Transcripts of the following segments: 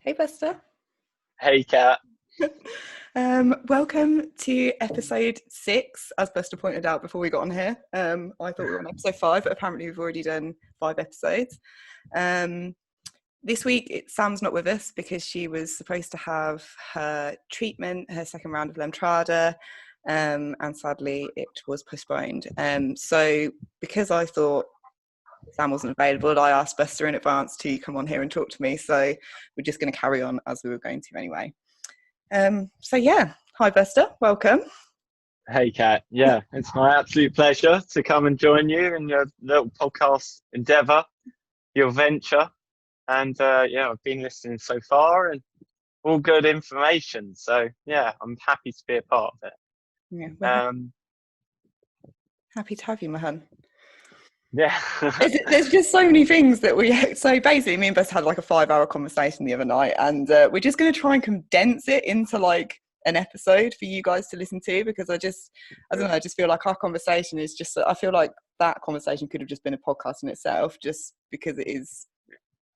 Hey, Buster. Hey, Kat. Welcome to episode 6, as Buster pointed out before we got on here. I thought we were on episode 5, but apparently we've already done 5 episodes. This week, Sam's not with us because she was supposed to have her treatment, her second round of Lemtrada, and sadly it was postponed. So because I thought Sam wasn't available, I asked Buster in advance to come on here and talk to me. So we're just going to carry on as we were going to anyway. Hi Buster, welcome. Hey, Kat. Yeah, it's my absolute pleasure to come and join you in your little podcast endeavor, your venture. And yeah, I've been listening so far and all good information. So yeah, I'm happy to be a part of it. Yeah, we're Um, happy to have you, my hun. yeah. There's just so many things that so basically me and Buster had like a 5-hour conversation the other night, and we're just going to try and condense it into like an episode for you guys to listen to, because I don't know, I just feel like our conversation is just, I feel like that conversation could have just been a podcast in itself, just because it is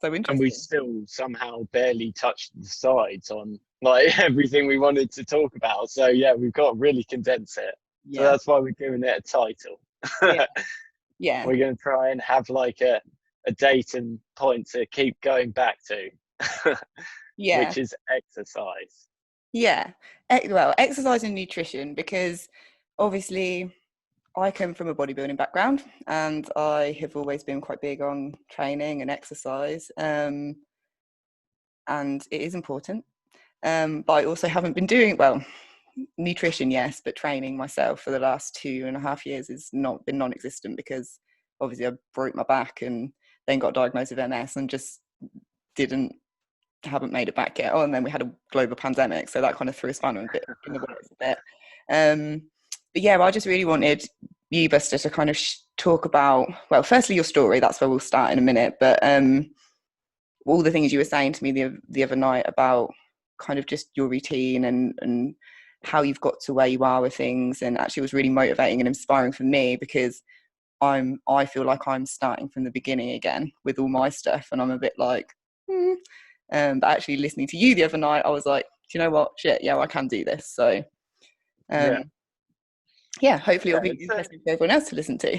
so And we interesting. still somehow barely touched the sides on like everything we wanted to talk about. So yeah, we've got to really condense it. So Yeah, that's why we're giving it a title. yeah, yeah, We're going to try and have like a date and point to keep going back to, yeah, which is exercise. yeah. Well, exercise and nutrition, because obviously I come from a bodybuilding background and I have always been quite big on training and exercise, and it is important. But I also haven't been doing well. Nutrition, yes, but training myself for the last 2.5 years has not been non-existent, because obviously I broke my back and then got diagnosed with MS and just didn't haven't made it back yet. Oh, and then we had a global pandemic, so that kind of threw a spanner in the works a bit. But yeah, I just really wanted you, Buster, to kind of talk about, well, firstly your story. That's where we'll start in a minute. But all the things you were saying to me the other night about kind of just your routine and how you've got to where you are with things, and actually was really motivating and inspiring for me, because I feel like I'm starting from the beginning again with all my stuff, and I'm a bit like, but actually listening to you the other night, I was like, do you know what? Shit, yeah, I can do this. So, Yeah, yeah, hopefully yeah, it'll be interesting for everyone else to listen to.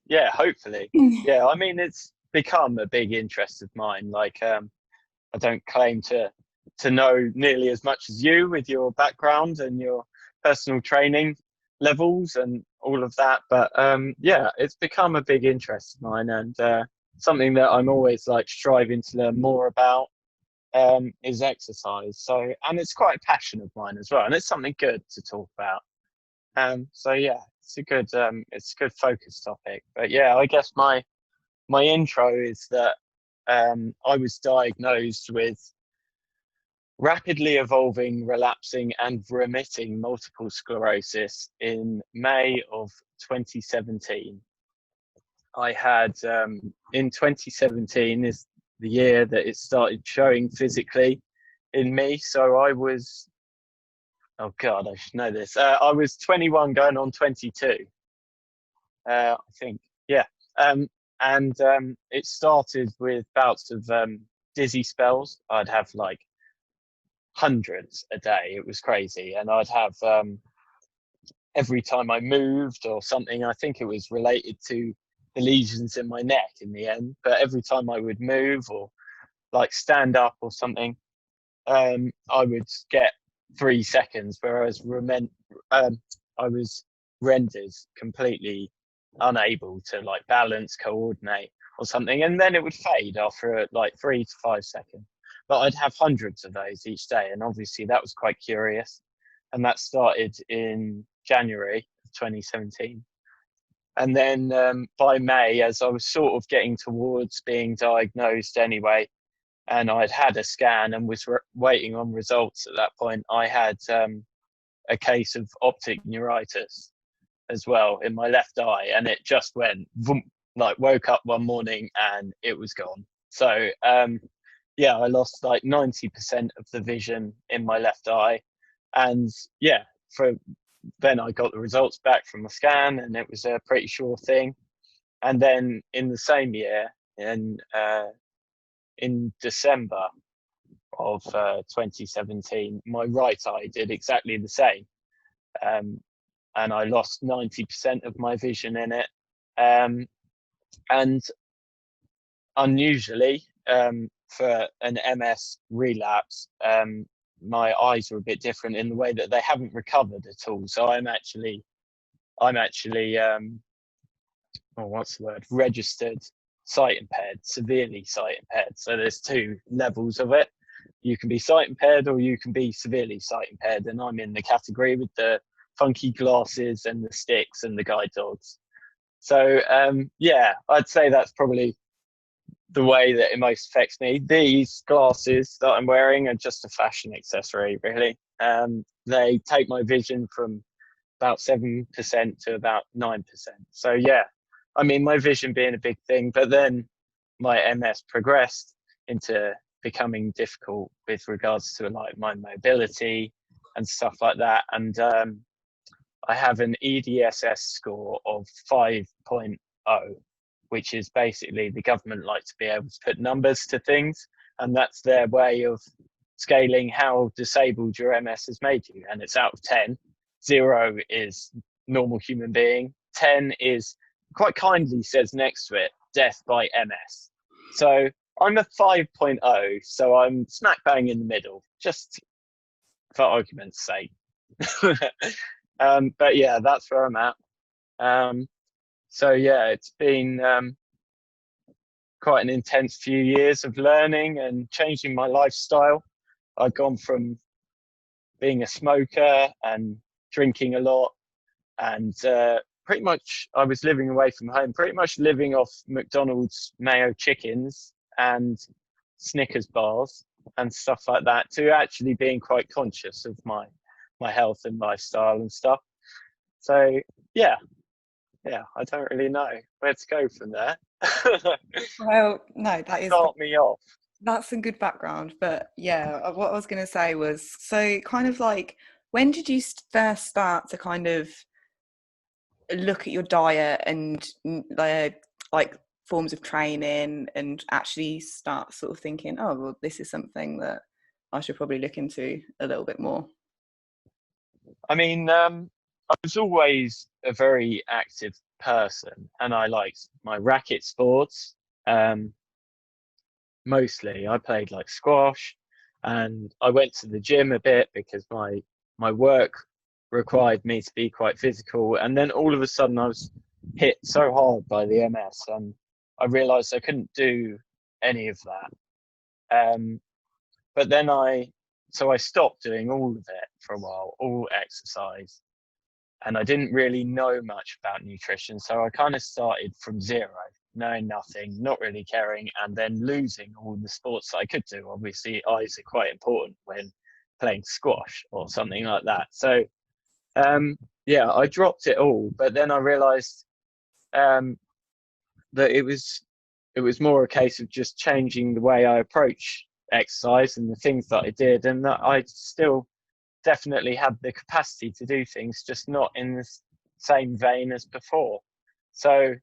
yeah. Hopefully, yeah. I mean, it's become a big interest of mine. Like, I don't claim to know nearly as much as you with your background and your personal training levels and all of that, but yeah, it's become a big interest of mine, and something that I'm always like striving to learn more about. Is exercise. So, and it's quite a passion of mine as well, and it's something good to talk about. So yeah, it's a good focus topic. But yeah, I guess my intro is that I was diagnosed with rapidly evolving, relapsing, and remitting multiple sclerosis in May of 2017. I had in 2017 is the year that it started showing physically in me. So I was, oh God, I should know this. I was 21 going on 22, I think. Yeah. Um, and it started with bouts of dizzy spells. I'd have like hundreds a day. It was crazy. And I'd have every time I moved or something, I think it was related to the lesions in my neck in the end. But every time I would move or like stand up or something, I would get 3 seconds where I was rendered completely unable to like balance, coordinate or something, and then it would fade after like 3 to 5 seconds. But I'd have hundreds of those each day, and obviously that was quite curious, and that started in January of 2017. And then by May, as I was sort of getting towards being diagnosed anyway, and I'd had a scan and was waiting on results at that point, I had a case of optic neuritis as well in my left eye, and it just went vroom, like woke up one morning and it was gone. So yeah, I lost like 90% of the vision in my left eye, and yeah, for then I got the results back from the scan, and it was a pretty sure thing. And then in the same year, in December, of 2017, my right eye did exactly the same. And I lost 90% of my vision in it. And unusually, for an MS relapse, my eyes are a bit different in the way that they haven't recovered at all. So I'm actually, what's the word? Registered sight impaired, severely sight impaired. So there's two levels of it. You can be sight impaired or you can be severely sight impaired. And I'm in the category with the funky glasses and the sticks and the guide dogs. So yeah, I'd say that's probably the way that it most affects me. These glasses that I'm wearing are just a fashion accessory, really. They take my vision from about 7% to about 9%. So yeah, I mean, my vision being a big thing, but then my MS progressed into becoming difficult with regards to like my mobility and stuff like that. And I have an EDSS score of 5.0, which is basically the government like to be able to put numbers to things, and that's their way of scaling how disabled your MS has made you. And it's out of 10. 0 is normal human being. 10 is, quite kindly says next to it, death by MS. So I'm a 5.0, so I'm smack bang in the middle, just for argument's sake. But yeah, that's where I'm at. So yeah, it's been quite an intense few years of learning and changing my lifestyle. I've gone from being a smoker and drinking a lot, and pretty much I was living away from home, pretty much living off McDonald's mayo chickens and Snickers bars and stuff like that, to actually being quite conscious of my health and lifestyle and stuff. So yeah, I don't really know where to go from there. Well, no, that is Start me off. that's some good background. But yeah, what I was going to say was, so kind of like, when did you first start to kind of look at your diet and like forms of training, and actually start sort of thinking, oh, well, this is something that I should probably look into a little bit more? I mean, I was always a very active person, and I liked my racket sports. Mostly, I played like squash, and I went to the gym a bit because my work required me to be quite physical. And then all of a sudden, I was hit so hard by the MS, and I realised I couldn't do any of that. But then I stopped doing all of it for a while, all exercise, and I didn't really know much about nutrition. So I kind of started from zero, knowing nothing, not really caring, and then losing all the sports that I could do. Obviously, eyes are quite important when playing squash or something like that. So yeah, I dropped it all, but then I realized that it was more a case of just changing the way I approach exercise and the things that I did, and that I still definitely had the capacity to do things, just not in the same vein as before. So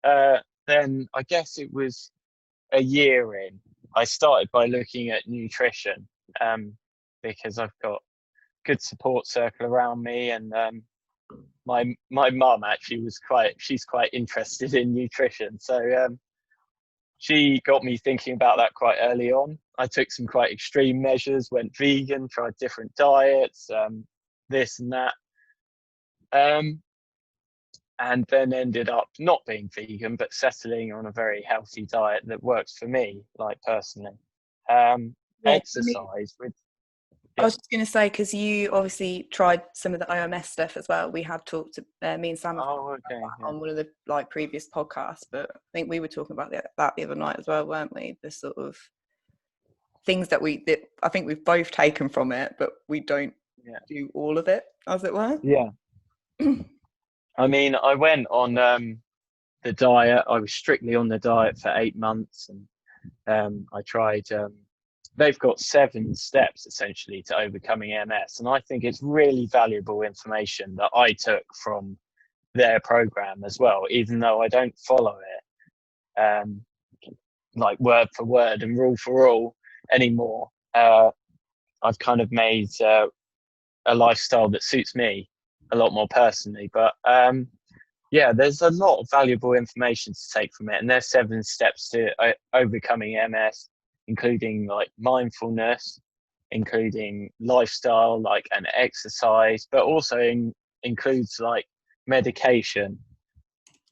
then I guess it was a year in, I started by looking at nutrition, because I've got good support circle around me, and my mum actually she's quite interested in nutrition, so she got me thinking about that quite early on. I took some quite extreme measures, went vegan, tried different diets, this and that, and then ended up not being vegan, but settling on a very healthy diet that works for me, like personally. Yeah, Exercise with, I yeah. was just going to say, because you obviously tried some of the OMS stuff as well. We had talked, me and Sam have talked Oh, about okay. that Yeah. on one of the like previous podcasts, but I think we were talking about that the other night as well, weren't we? The sort of things that I think we've both taken from it, but we don't Yeah. do all of it, as it were. Yeah. I mean, I went on the diet. I was strictly on the diet for 8 months, and I tried. They've got 7 steps essentially to overcoming MS, and I think it's really valuable information that I took from their program as well, even though I don't follow it like word for word and rule for rule anymore. I've kind of made a lifestyle that suits me a lot more personally. But yeah, there's a lot of valuable information to take from it, and there's 7 steps to overcoming MS, including like mindfulness, including lifestyle, like and exercise, but also includes like medication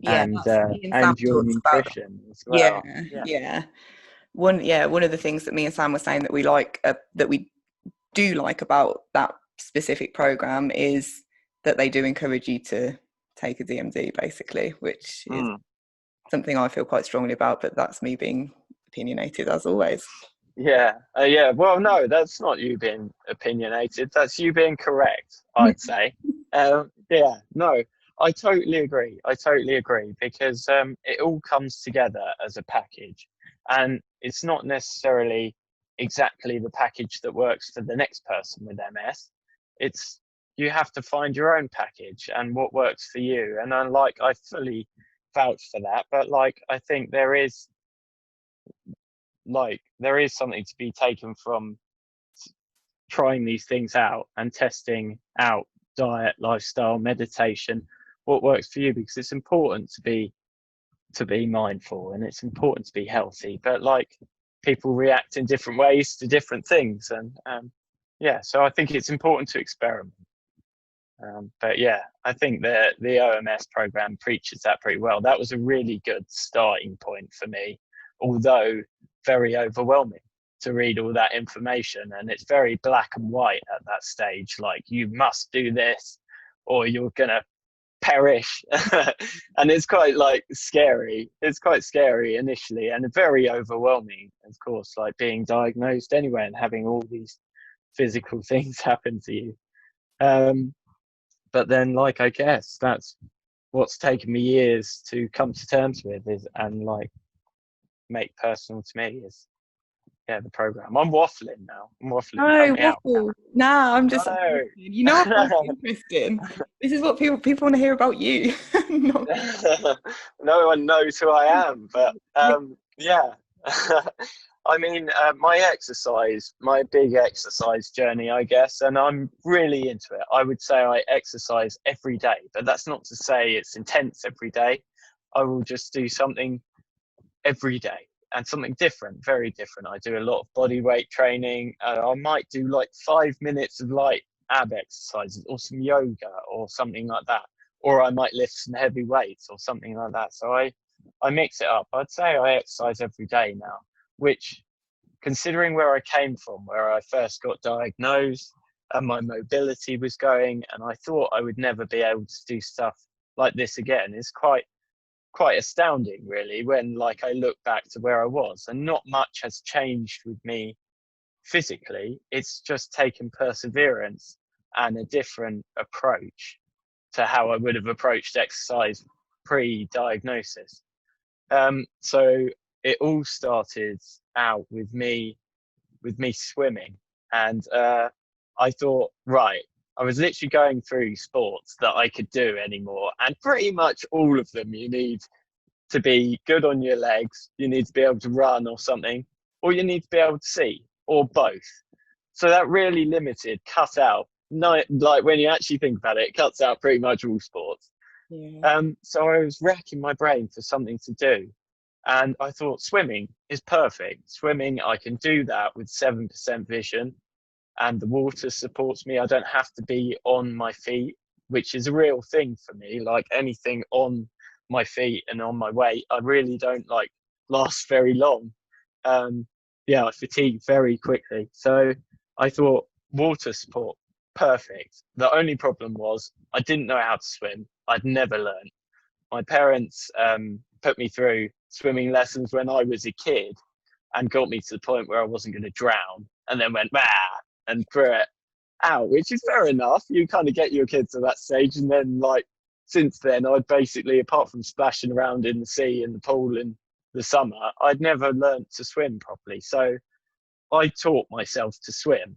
Yeah, that's me and Sam and your talks about. nutrition as Yeah, well. Yeah. yeah. One of the things that me and Sam were saying that we like, that we do like about that specific program, is that they do encourage you to take a DMD, basically, which is Mm. something I feel quite strongly about, but that's me being opinionated as always. Yeah, yeah. Well, no, that's not you being opinionated. That's you being correct, I'd say. Yeah, no, I totally agree. I totally agree because it all comes together as a package, and it's not necessarily exactly the package that works for the next person with MS. It's you have to find your own package and what works for you. And I fully vouch for that, but like I think there is something to be taken from trying these things out and testing out diet, lifestyle, meditation, what works for you, because it's important to be mindful and it's important to be healthy, but like people react in different ways to different things. And yeah, so I think it's important to experiment. But yeah, I think the OMS program preaches that pretty well. That was a really good starting point for me, although very overwhelming to read all that information. And it's very black and white at that stage. Like, you must do this or you're going to perish. And it's quite like scary. It's quite scary initially and very overwhelming, of course, like being diagnosed anyway and having all these physical things happen to you. But then, like, I guess that's what's taken me years to come to terms with, is and like make personal to me, is yeah, the program. I'm waffling now. I'm waffling. Cut No, me out. waffle. Nah, I'm just No. you know, I find it interesting. This is what people want to hear about you. No. No one knows who I am, but yeah. I mean, my big exercise journey, I guess, and I'm really into it. I would say I exercise every day, but that's not to say it's intense every day. I will just do something every day and something different, very different. I do a lot of body weight training. I might do like 5 minutes of light ab exercises or some yoga or something like that. Or I might lift some heavy weights or something like that. So I mix it up. I'd say I exercise every day now, which, considering where I came from, where I first got diagnosed and my mobility was going, and I thought I would never be able to do stuff like this again, is quite astounding, really, when like I look back to where I was, and not much has changed with me physically. It's just taken perseverance and a different approach to how I would have approached exercise pre-diagnosis. So it all started out with me swimming, and I thought, right, I was literally going through sports that I could do anymore, and pretty much all of them you need to be good on your legs, you need to be able to run or something, or you need to be able to see, or both. So that really cut out, no, like when you actually think about it, it cuts out pretty much all sports. Yeah. So I was racking my brain for something to do. And I thought swimming is perfect. Swimming, I can do that with 7% vision, and the water supports me. I don't have to be on my feet, which is a real thing for me. Like anything on my feet and on my weight, I really don't like last very long. Yeah, I fatigue very quickly. So I thought water support, perfect. The only problem was I didn't know how to swim. I'd never learned. My parents put me through swimming lessons when I was a kid and got me to the point where I wasn't going to drown, and then went, and threw it out, which is fair enough. You kind of get your kids to that stage. And then, like, since then, I'd basically, apart from splashing around in the sea and the pool in the summer, I'd never learnt to swim properly. So I taught myself to swim.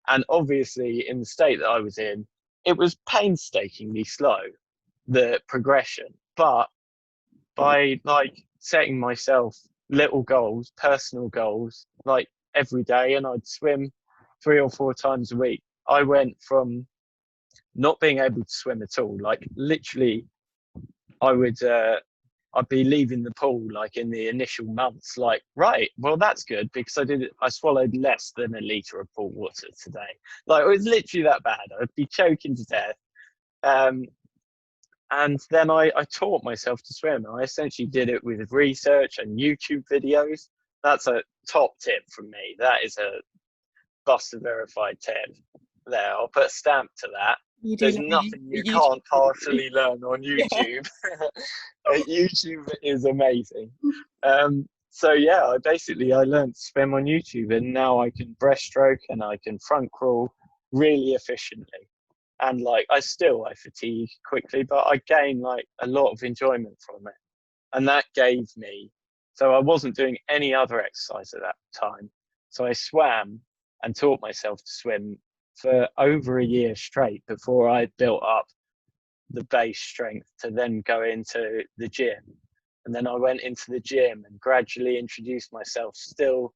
And obviously, in the state that I was in, it was painstakingly slow, the progression. But by like setting myself little goals, personal goals, like every day, and I'd swim 3 or 4 times a week. I went from not being able to swim at all, like literally, I would I'd be leaving the pool like in the initial months, like, right, well that's good because I swallowed less than a litre of pool water today. Like, it was literally that bad. I'd be choking to death. And then I taught myself to swim. I essentially did it with research and YouTube videos. That's a top tip from me. That is a Buster verified tip there. I'll put a stamp to that. You do There's love nothing you YouTube. can't partially learn on Yeah. YouTube. YouTube is amazing. So yeah, I learned to swim on YouTube, and now I can breaststroke and I can front crawl really efficiently. And like I fatigue quickly, but I gain like a lot of enjoyment from it. And that gave me, so I wasn't doing any other exercise at that time. So I swam and taught myself to swim for over a year straight before I built up the base strength to then go into the gym. And then I went into the gym and gradually introduced myself still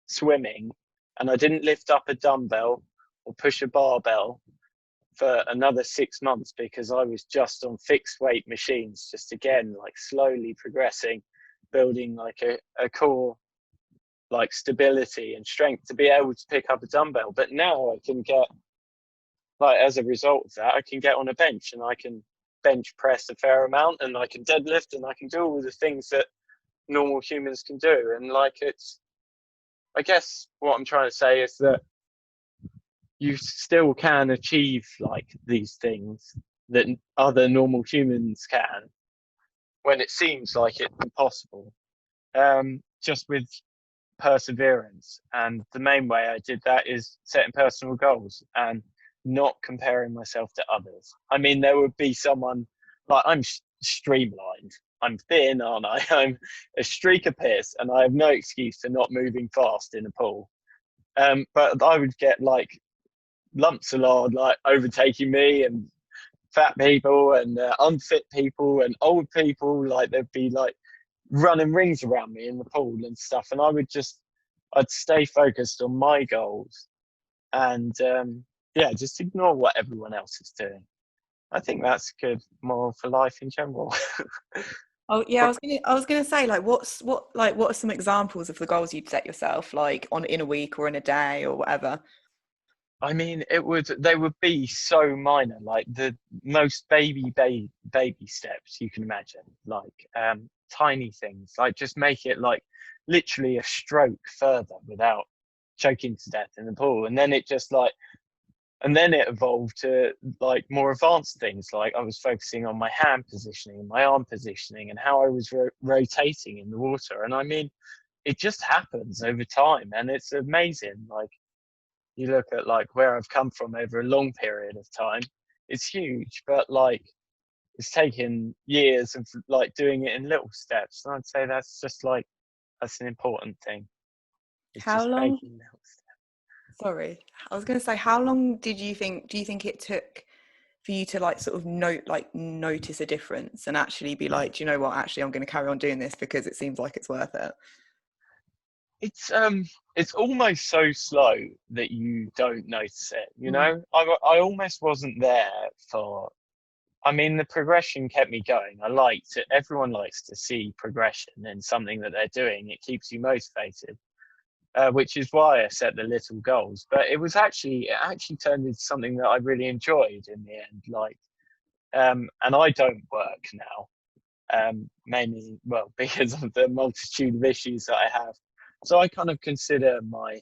swimming. And I didn't lift up a dumbbell or push a barbell for another 6 months because I was just on fixed weight machines, just again, like slowly progressing, building like a core, like stability and strength to be able to pick up a dumbbell. But now I can get, like, as a result of that, I can get on a bench and I can bench press a fair amount and I can deadlift and I can do all the things that normal humans can do. And like, I guess what I'm trying to say is that you still can achieve like these things that other normal humans can when it seems like it's impossible, just with perseverance. And the main way I did that is setting personal goals and not comparing myself to others. I mean, there would be someone like, I'm streamlined, I'm thin, aren't I? I'm a streak of piss and I have no excuse for not moving fast in a pool. But I would get like lumps of lard like overtaking me, and fat people and unfit people and old people, like they'd be like running rings around me in the pool and stuff, and I'd stay focused on my goals and just ignore what everyone else is doing. I think that's a good moral for life in general. Oh yeah, I was gonna say, like, what are some examples of the goals you'd set yourself, like in a week or in a day or whatever? I mean, they would be so minor, like the most baby steps you can imagine, like tiny things, like just make it like literally a stroke further without choking to death in the pool. And then it evolved to like more advanced things. Like I was focusing on my hand positioning, my arm positioning, and how I was rotating in the water. And I mean, it just happens over time, and it's amazing. Like, you look at like where I've come from over a long period of time, it's huge, but like it's taken years of like doing it in little steps. And I'd say that's an important thing. It's How just long? making little steps. Sorry, I was going to say, how long do you think it took for you to like sort of notice a difference and actually be like, do you know what, actually I'm going to carry on doing this because it seems like it's worth it? It's almost so slow that you don't notice it, you know. I almost wasn't there for, I mean, the progression kept me going. Everyone likes to see progression in something that they're doing. It keeps you motivated, which is why I set the little goals. But it actually turned into something that I really enjoyed in the end. Like, and I don't work now, mainly, well, because of the multitude of issues that I have. So I kind of consider my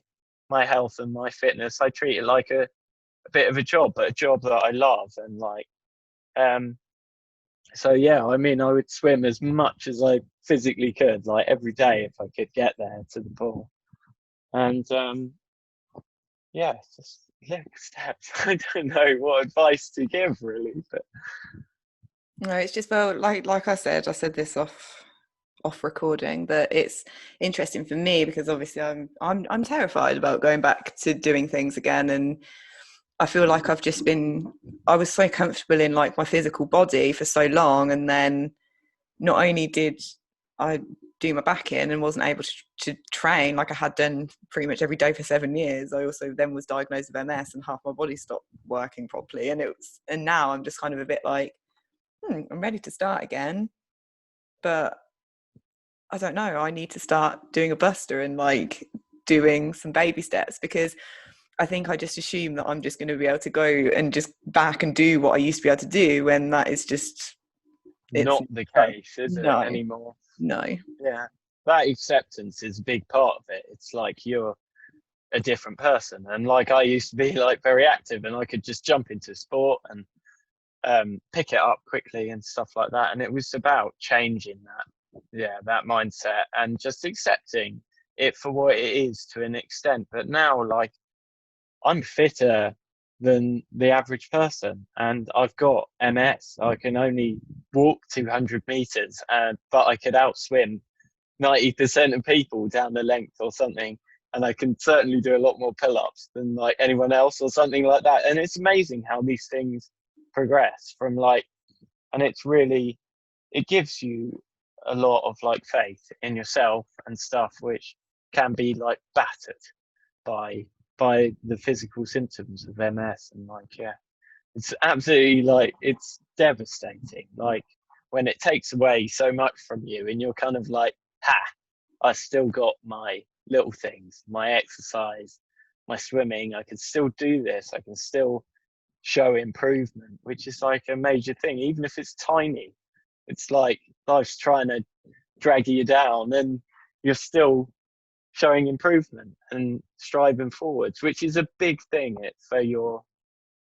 health and my fitness, I treat it like a bit of a job, but a job that I love. And like, so yeah, I mean, I would swim as much as I physically could, like every day if I could get there to the pool. And just little steps. I don't know what advice to give really, but No, it's just, well, like I said this off recording, that it's interesting for me because obviously I'm terrified about going back to doing things again, and I feel like I was so comfortable in like my physical body for so long, and then not only did I do my back in and wasn't able to train like I had done pretty much every day for 7 years. I also then was diagnosed with MS and half my body stopped working properly. And now I'm just kind of a bit like, I'm ready to start again. But I don't know, I need to start doing a buster and like doing some baby steps, because I think I just assume that I'm just going to be able to go and just back and do what I used to be able to do, when that is just, it's Not the case, is it, no, anymore? no. Yeah. That acceptance is a big part of it. It's like you're a different person. And like I used to be like very active and I could just jump into sport and pick it up quickly and stuff like that. And it was about changing that mindset and just accepting it for what it is to an extent. But now, like, I'm fitter than the average person and I've got MS. I can only walk 200 meters, but I could outswim 90% of people down the length or something. And I can certainly do a lot more pull-ups than like anyone else or something like that. And it's amazing how these things progress from like, and it gives you a lot of like faith in yourself and stuff, which can be like battered by the physical symptoms of MS. And like, yeah, it's absolutely like, it's devastating. Like when it takes away so much from you and you're kind of like, I still got my little things, my exercise, my swimming. I can still do this. I can still show improvement, which is like a major thing, even if it's tiny. It's like life's trying to drag you down and you're still showing improvement and striving forwards, which is a big thing for your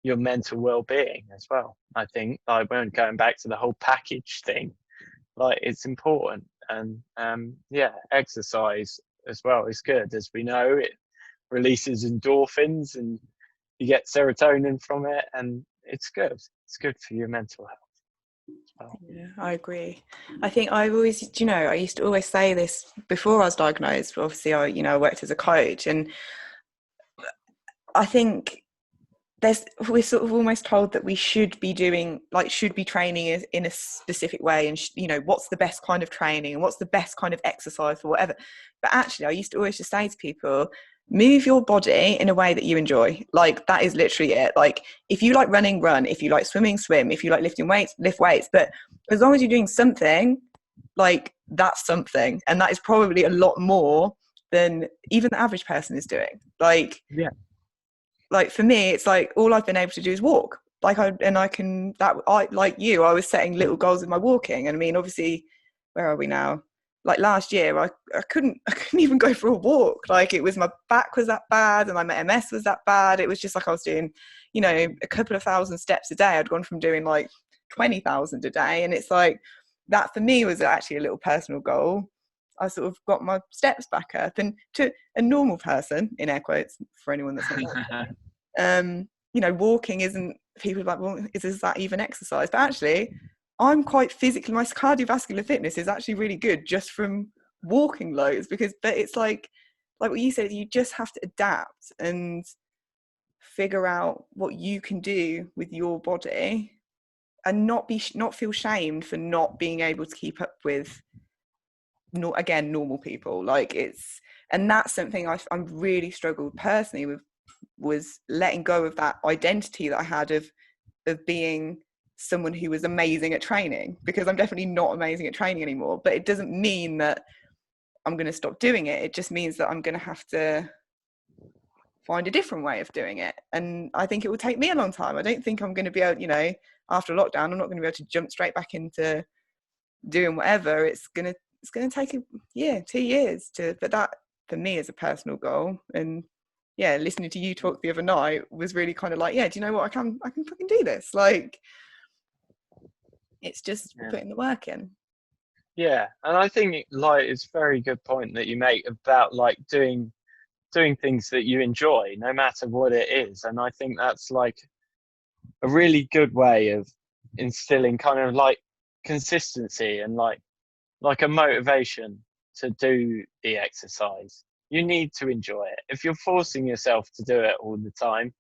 mental well-being as well. I think like when going back to the whole package thing, like it's important. And exercise as well is good. As we know, it releases endorphins and you get serotonin from it, and it's good for your mental health. Yeah, I agree. I think I always, I used to always say this before I was diagnosed. Obviously, I worked as a coach, and I think we're sort of almost told that we should be training in a specific way, and what's the best kind of training and what's the best kind of exercise for whatever. But actually, I used to always just say to people, move your body in a way that you enjoy. Like that is literally it. Like if you like running, run. If you like swimming, swim. If you like lifting weights, lift weights. But as long as you're doing something, like that's something, and that is probably a lot more than even the average person is doing. Like for me, it's like all I've been able to do is walk. Like I like you, I was setting little goals with my walking. And I mean, obviously, where are we now? Like last year, I couldn't even go for a walk. Like it was, my back was that bad and my MS was that bad. It was just like I was doing, a couple of thousand steps a day. I'd gone from doing like 20,000 a day. And it's like, that for me was actually a little personal goal. I sort of got my steps back up, and to a normal person, in air quotes, for anyone that's not walking isn't, people are like, well, is that even exercise? But actually, I'm quite physically, my cardiovascular fitness is actually really good just from walking loads, but it's like what you said, you just have to adapt and figure out what you can do with your body, and not feel shamed for not being able to keep up with normal people. And that's something I'm really struggled personally with, was letting go of that identity that I had of being someone who was amazing at training, because I'm definitely not amazing at training anymore. But it doesn't mean that I'm going to stop doing it. It just means that I'm going to have to find a different way of doing it. And I think it will take me a long time. I don't think I'm going to be able, after lockdown, I'm not going to be able to jump straight back into doing whatever. It's going to take 2 years but that for me is a personal goal. And listening to you talk the other night was really kind of like, do you know what, I can fucking do this. Like it's just putting the work in. Yeah, and I think it's a very good point that you make about like doing things that you enjoy, no matter what it is. And I think that's like a really good way of instilling kind of like consistency and like a motivation to do the exercise. You need to enjoy it. If you're forcing yourself to do it all the time,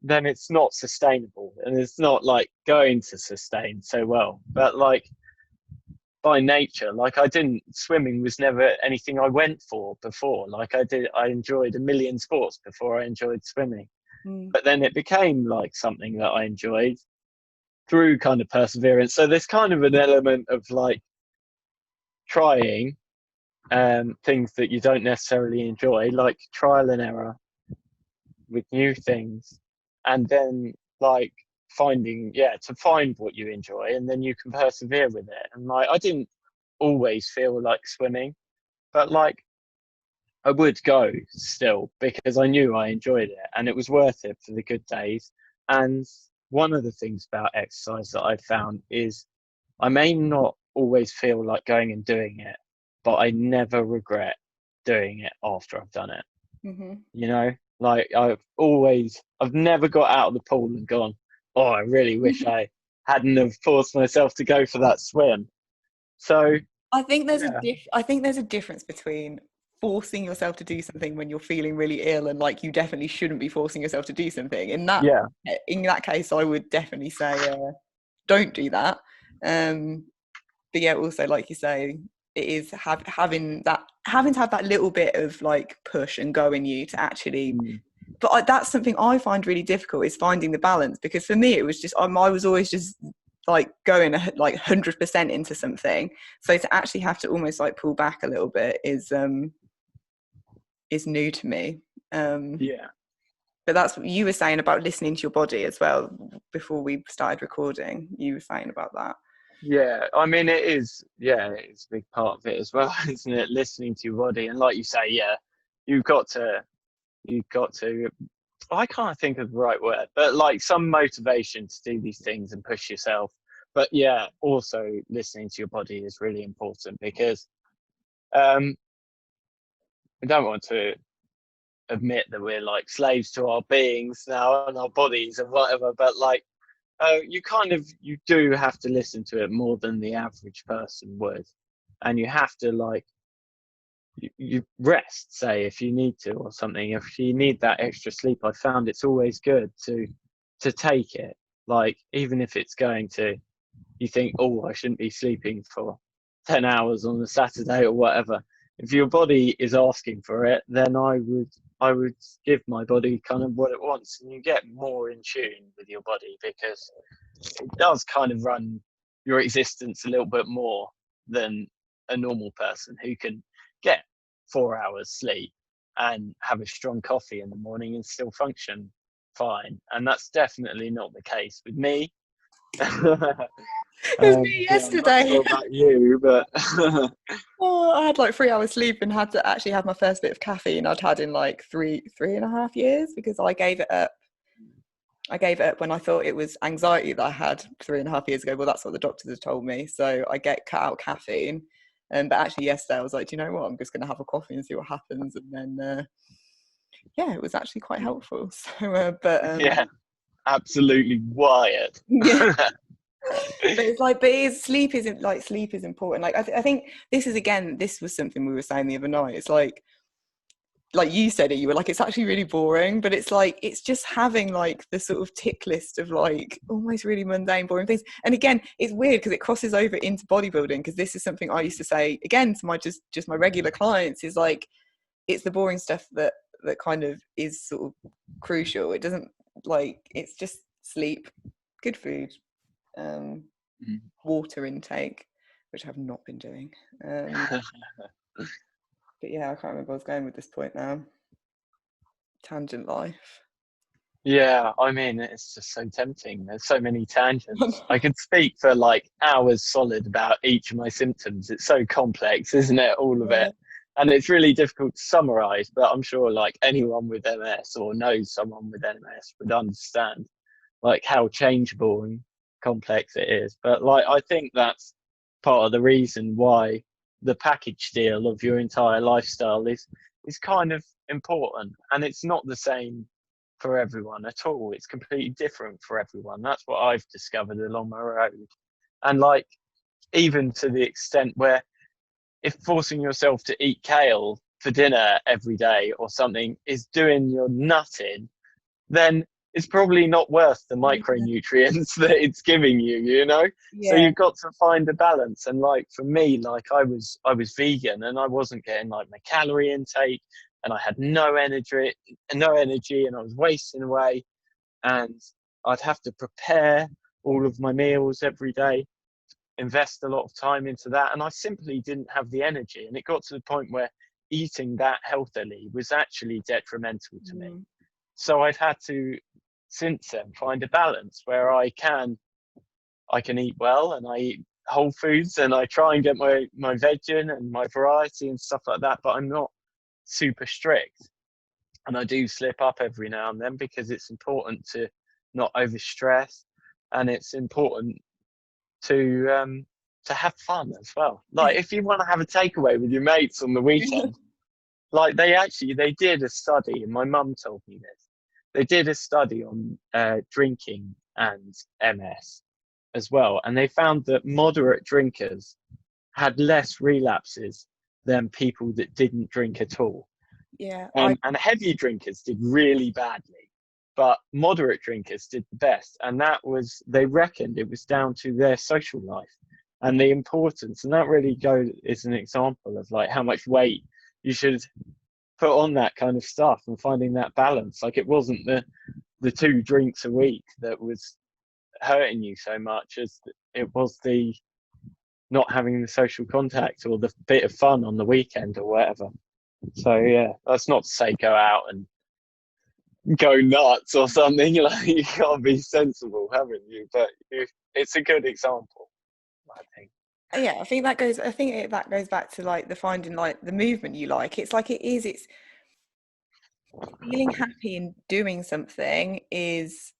then it's not sustainable, and it's not like going to sustain so well. But like by nature. Like swimming was never anything I went for before. Like I enjoyed a million sports before I enjoyed swimming. Mm. But then it became like something that I enjoyed through kind of perseverance. So there's kind of an element of like trying things that you don't necessarily enjoy, like trial and error with new things, and then like to find what you enjoy, and then you can persevere with it. And like I didn't always feel like swimming, but like I would go still because I knew I enjoyed it and it was worth it for the good days. And one of the things about exercise that I've found is I may not always feel like going and doing it, but I never regret doing it after I've done it. Mm-hmm. You know, like I've never got out of the pool and gone, oh, I really wish I hadn't have forced myself to go for that swim. So yeah, I think there's a difference between forcing yourself to do something when you're feeling really ill and like you definitely shouldn't be forcing yourself to do something. yeah, In that case, I would definitely say don't do that. But yeah, also like you say, it is having to have that little bit of like push and go in you to actually. mm, But that's something I find really difficult, is finding the balance, because for me it was just I was always just like going like 100% into something. So to actually have to almost like pull back a little bit is new to me. yeah. But that's what you were saying about listening to your body as well before we started recording. You were saying about that. Yeah, I mean, it is. Yeah, it's a big part of it as well, isn't it? Listening to your body, and like you say, yeah, you've got to, you've got to. I can't think of the right word, but like some motivation to do these things and push yourself. But yeah, also listening to your body is really important because um, I don't want to admit that we're like slaves to our beings now and our bodies and whatever, but like you do have to listen to it more than the average person would, and you have to like you rest, say, if you need to or something. If you need that extra sleep, I found it's always good to take it, like even if it's going to, you think, oh, I shouldn't be sleeping for 10 hours on a Saturday or whatever. If your body is asking for it, then I would give my body kind of what it wants, and you get more in tune with your body because it does kind of run your existence a little bit more than a normal person who can get 4 hours sleep and have a strong coffee in the morning and still function fine. And that's definitely not the case with me. It was me Yeah, I'm not yesterday. sure about you, but Oh, I had like 3 hours sleep and had to actually have my first bit of caffeine I'd had in like three and a half years, because I gave it up. I gave it up when I thought it was anxiety that I had 3.5 years ago. Well, that's what the doctors had told me. So I cut out caffeine. But actually yesterday I was like, do you know what? I'm just going to have a coffee and see what happens. And then, yeah, it was actually quite helpful. So, yeah, absolutely wired. yeah. But it's like, sleep isn't like sleep is important. Like I think this was something we were saying the other night. It's like you said it, you were like, it's actually really boring, but it's like it's just having like the sort of tick list of like almost really mundane, boring things. And again, it's weird because it crosses over into bodybuilding, because this is something I used to say again to my just my regular clients, is like it's the boring stuff that kind of is sort of crucial. It doesn't, like, it's just sleep, good food, um water intake, which I've not been doing. But yeah, I can't remember where I was going with this point now. Tangent life. Yeah, I mean, it's just so tempting. There's so many tangents. I could speak for like hours solid about each of my symptoms. It's so complex, isn't it? All of Yeah. it. And it's really difficult to summarize, but I'm sure like anyone with MS or knows someone with MS would understand like how changeable and complex it is. But like, I think that's part of the reason why the package deal of your entire lifestyle is kind of important. And it's not the same for everyone at all. It's completely different for everyone. That's what I've discovered along my road. And like, even to the extent where if forcing yourself to eat kale for dinner every day or something is doing your nut in, then it's probably not worth the micronutrients that it's giving you, you know? So Yeah. you've got to find a balance. And like for me, like I was vegan and I wasn't getting like my calorie intake and I had no energy and I was wasting away and I'd have to prepare all of my meals every day, invest a lot of time into that, and I simply didn't have the energy. And it got to the point where eating that healthily was actually detrimental to me. Mm. So I've had to, since then, find a balance where I can eat well and I eat whole foods and I try and get my veg in and my variety and stuff like that, but I'm not super strict. And I do slip up every now and then because it's important to not overstress, and it's important to have fun as well. Like if you want to have a takeaway with your mates on the weekend, like they did a study, and my mum told me this. They did a study on drinking and MS as well, and they found that moderate drinkers had less relapses than people that didn't drink at all. Yeah. And heavy drinkers did really badly, but moderate drinkers did the best. And that was, they reckoned it was down to their social life and the importance. And that really is an example of like how much weight you should put on that kind of stuff and finding that balance. Like it wasn't the 2 drinks a week that was hurting you so much as it was the not having the social contact or the bit of fun on the weekend or whatever. So yeah, that's not to say go out and go nuts or something. Like you can't be sensible, haven't you? But it's a good example, I think. Yeah, I think that goes back to like the finding like the movement you like. It's like it's feeling happy in doing something is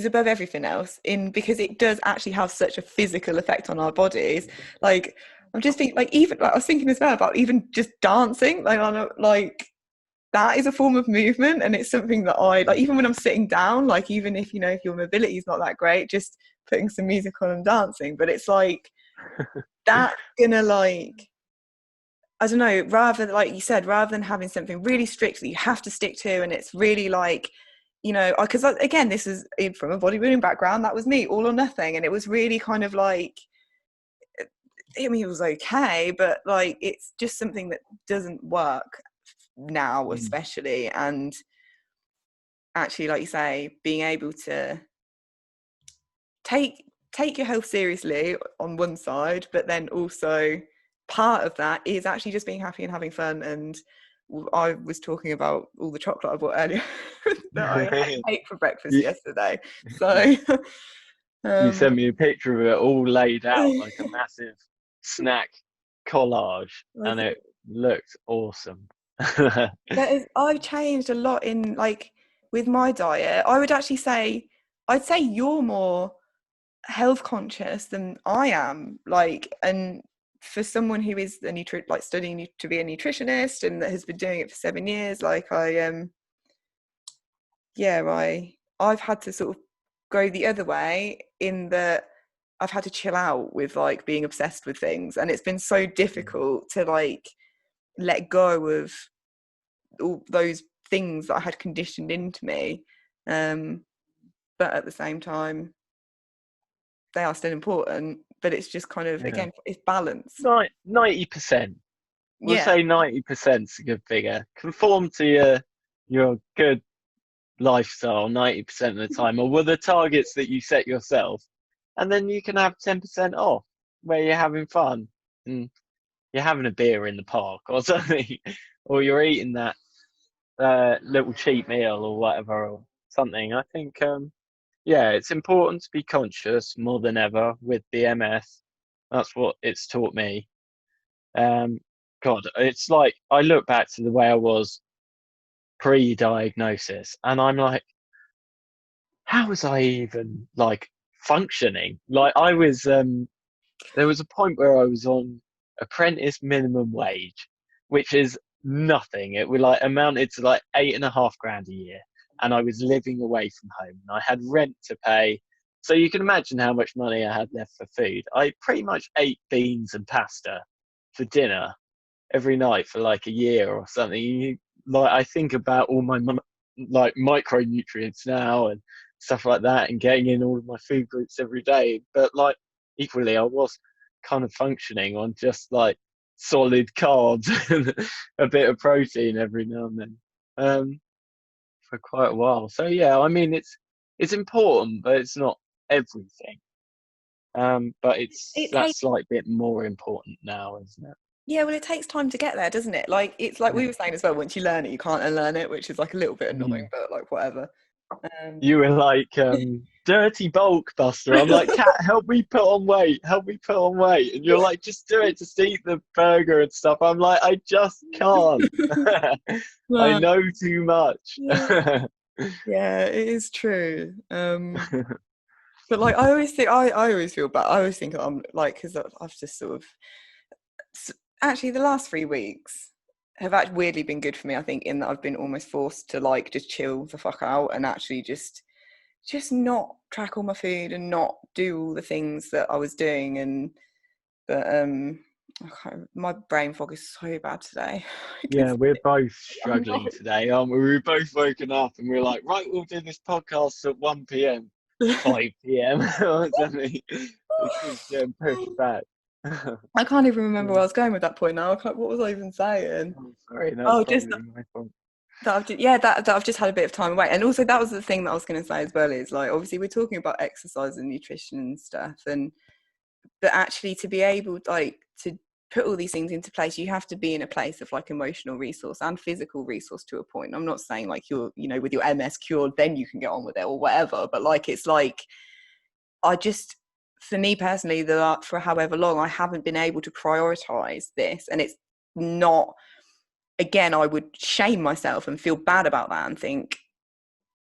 above everything else in because it does actually have such a physical effect on our bodies. Like I'm just thinking like even like I was thinking as well about even just dancing like on a, like that is a form of movement, and it's something that I like even when I'm sitting down, like even if you know if your mobility is not that great, just putting some music on and dancing. But it's like that's gonna like I don't know, rather like you said, rather than having something really strict that you have to stick to, and it's really like, you know, because again, this is from a bodybuilding background, that was me, all or nothing, and it was really kind of like, I mean, it was okay, but like it's just something that doesn't work now, Mm. especially, and actually, like you say, being able to take your health seriously on one side, but then also part of that is actually just being happy and having fun. And I was talking about all the chocolate I bought earlier that I ate for breakfast you, yesterday. So you um sent me a picture of it all laid out like a massive snack collage, and it looked awesome. I've changed a lot in like with my diet. I would actually say I'd say you're more health conscious than I am. Like, and for someone who is like studying to be a nutritionist and that has been doing it for 7 years, like I've had to sort of go the other way in that I've had to chill out with like being obsessed with things, and it's been so difficult to like let go of all those things that I had conditioned into me. But at the same time, they are still important, but it's just kind of Yeah. again it's balance. 90%. We'll Yeah. say 90% is a good figure. Conform to your good lifestyle 90% of the time, or were the targets that you set yourself, and then you can have 10% off where you're having fun and you're having a beer in the park or something, or you're eating that little cheap meal or whatever or something. I think yeah, it's important to be conscious more than ever with BMS. That's what it's taught me. um God, it's like I look back to the way I was pre-diagnosis and I'm like, how was I even like functioning? Like I was there was a point where I was on apprentice minimum wage, which is nothing. It would like amounted to like 8.5 grand a year, and I was living away from home and I had rent to pay. So you can imagine how much money I had left for food. I pretty much ate beans and pasta for dinner every night for like a year or something. Like I think about all my like micronutrients now and stuff like that, and getting in all of my food groups every day. But like equally, I was kind of functioning on just like solid carbs and a bit of protein every now and then, for quite a while. So yeah, I mean it's important, but it's not everything. But it's It that takes, slight bit more important now, isn't it? yeah, well, it takes time to get there, doesn't it? Like it's like Yeah. we were saying as well. Once you learn it, you can't unlearn it, which is like a little bit annoying, Mm. but like whatever. You were like, dirty bulk buster. I'm like, Cat, help me put on weight. Help me put on weight. And you're like, just do it. Just eat the burger and stuff. I'm like, I just can't. I No, know too much. yeah, yeah, it is true. But like I always think, I always feel bad. I always think I'm like, because I've just sort of actually the last 3 weeks have actually weirdly been good for me. I think in that I've been almost forced to like just chill the fuck out and actually just not track all my food and not do all the things that I was doing. And but my brain fog is so bad today. Yeah, we're both I'm struggling today, aren't we? We've both woken up and we're like, right, we'll do this podcast at 1 p.m., 5 p.m. or something. It keeps getting pushed back. I can't even remember Yeah. where I was going with that point now. What was I even saying? Oh, sorry, that's Oh, just probably my fault. that that I've just had a bit of time away. And also that was the thing that I was going to say as well, is like obviously we're talking about exercise and nutrition and stuff, and but actually to be able like to put all these things into place, you have to be in a place of like emotional resource and physical resource to a point. I'm not saying like you're, you know, with your MS cured then you can get on with it or whatever, but like it's like I just, for me personally, that for however long I haven't been able to prioritize this, and it's not, again, I would shame myself and feel bad about that and think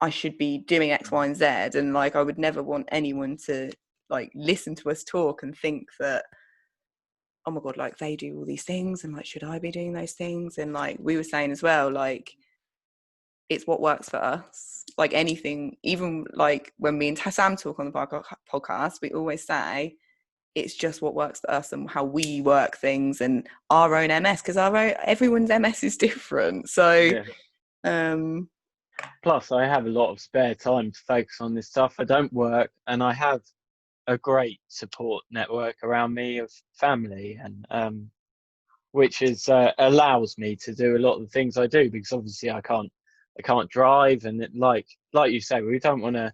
I should be doing X, Y, and Z. And like, I would never want anyone to like listen to us talk and think that, oh my God, like they do all these things and like, should I be doing those things? And like we were saying as well, like, it's what works for us. Like anything, even like when me and Sam talk on the podcast, we always say, it's just what works for us and how we work things and our own MS, because everyone's MS is different. So Yeah. um Plus, I have a lot of spare time to focus on this stuff. I don't work, and I have a great support network around me of family, and which is allows me to do a lot of the things I do, because obviously I can't drive, and like you say, we don't want to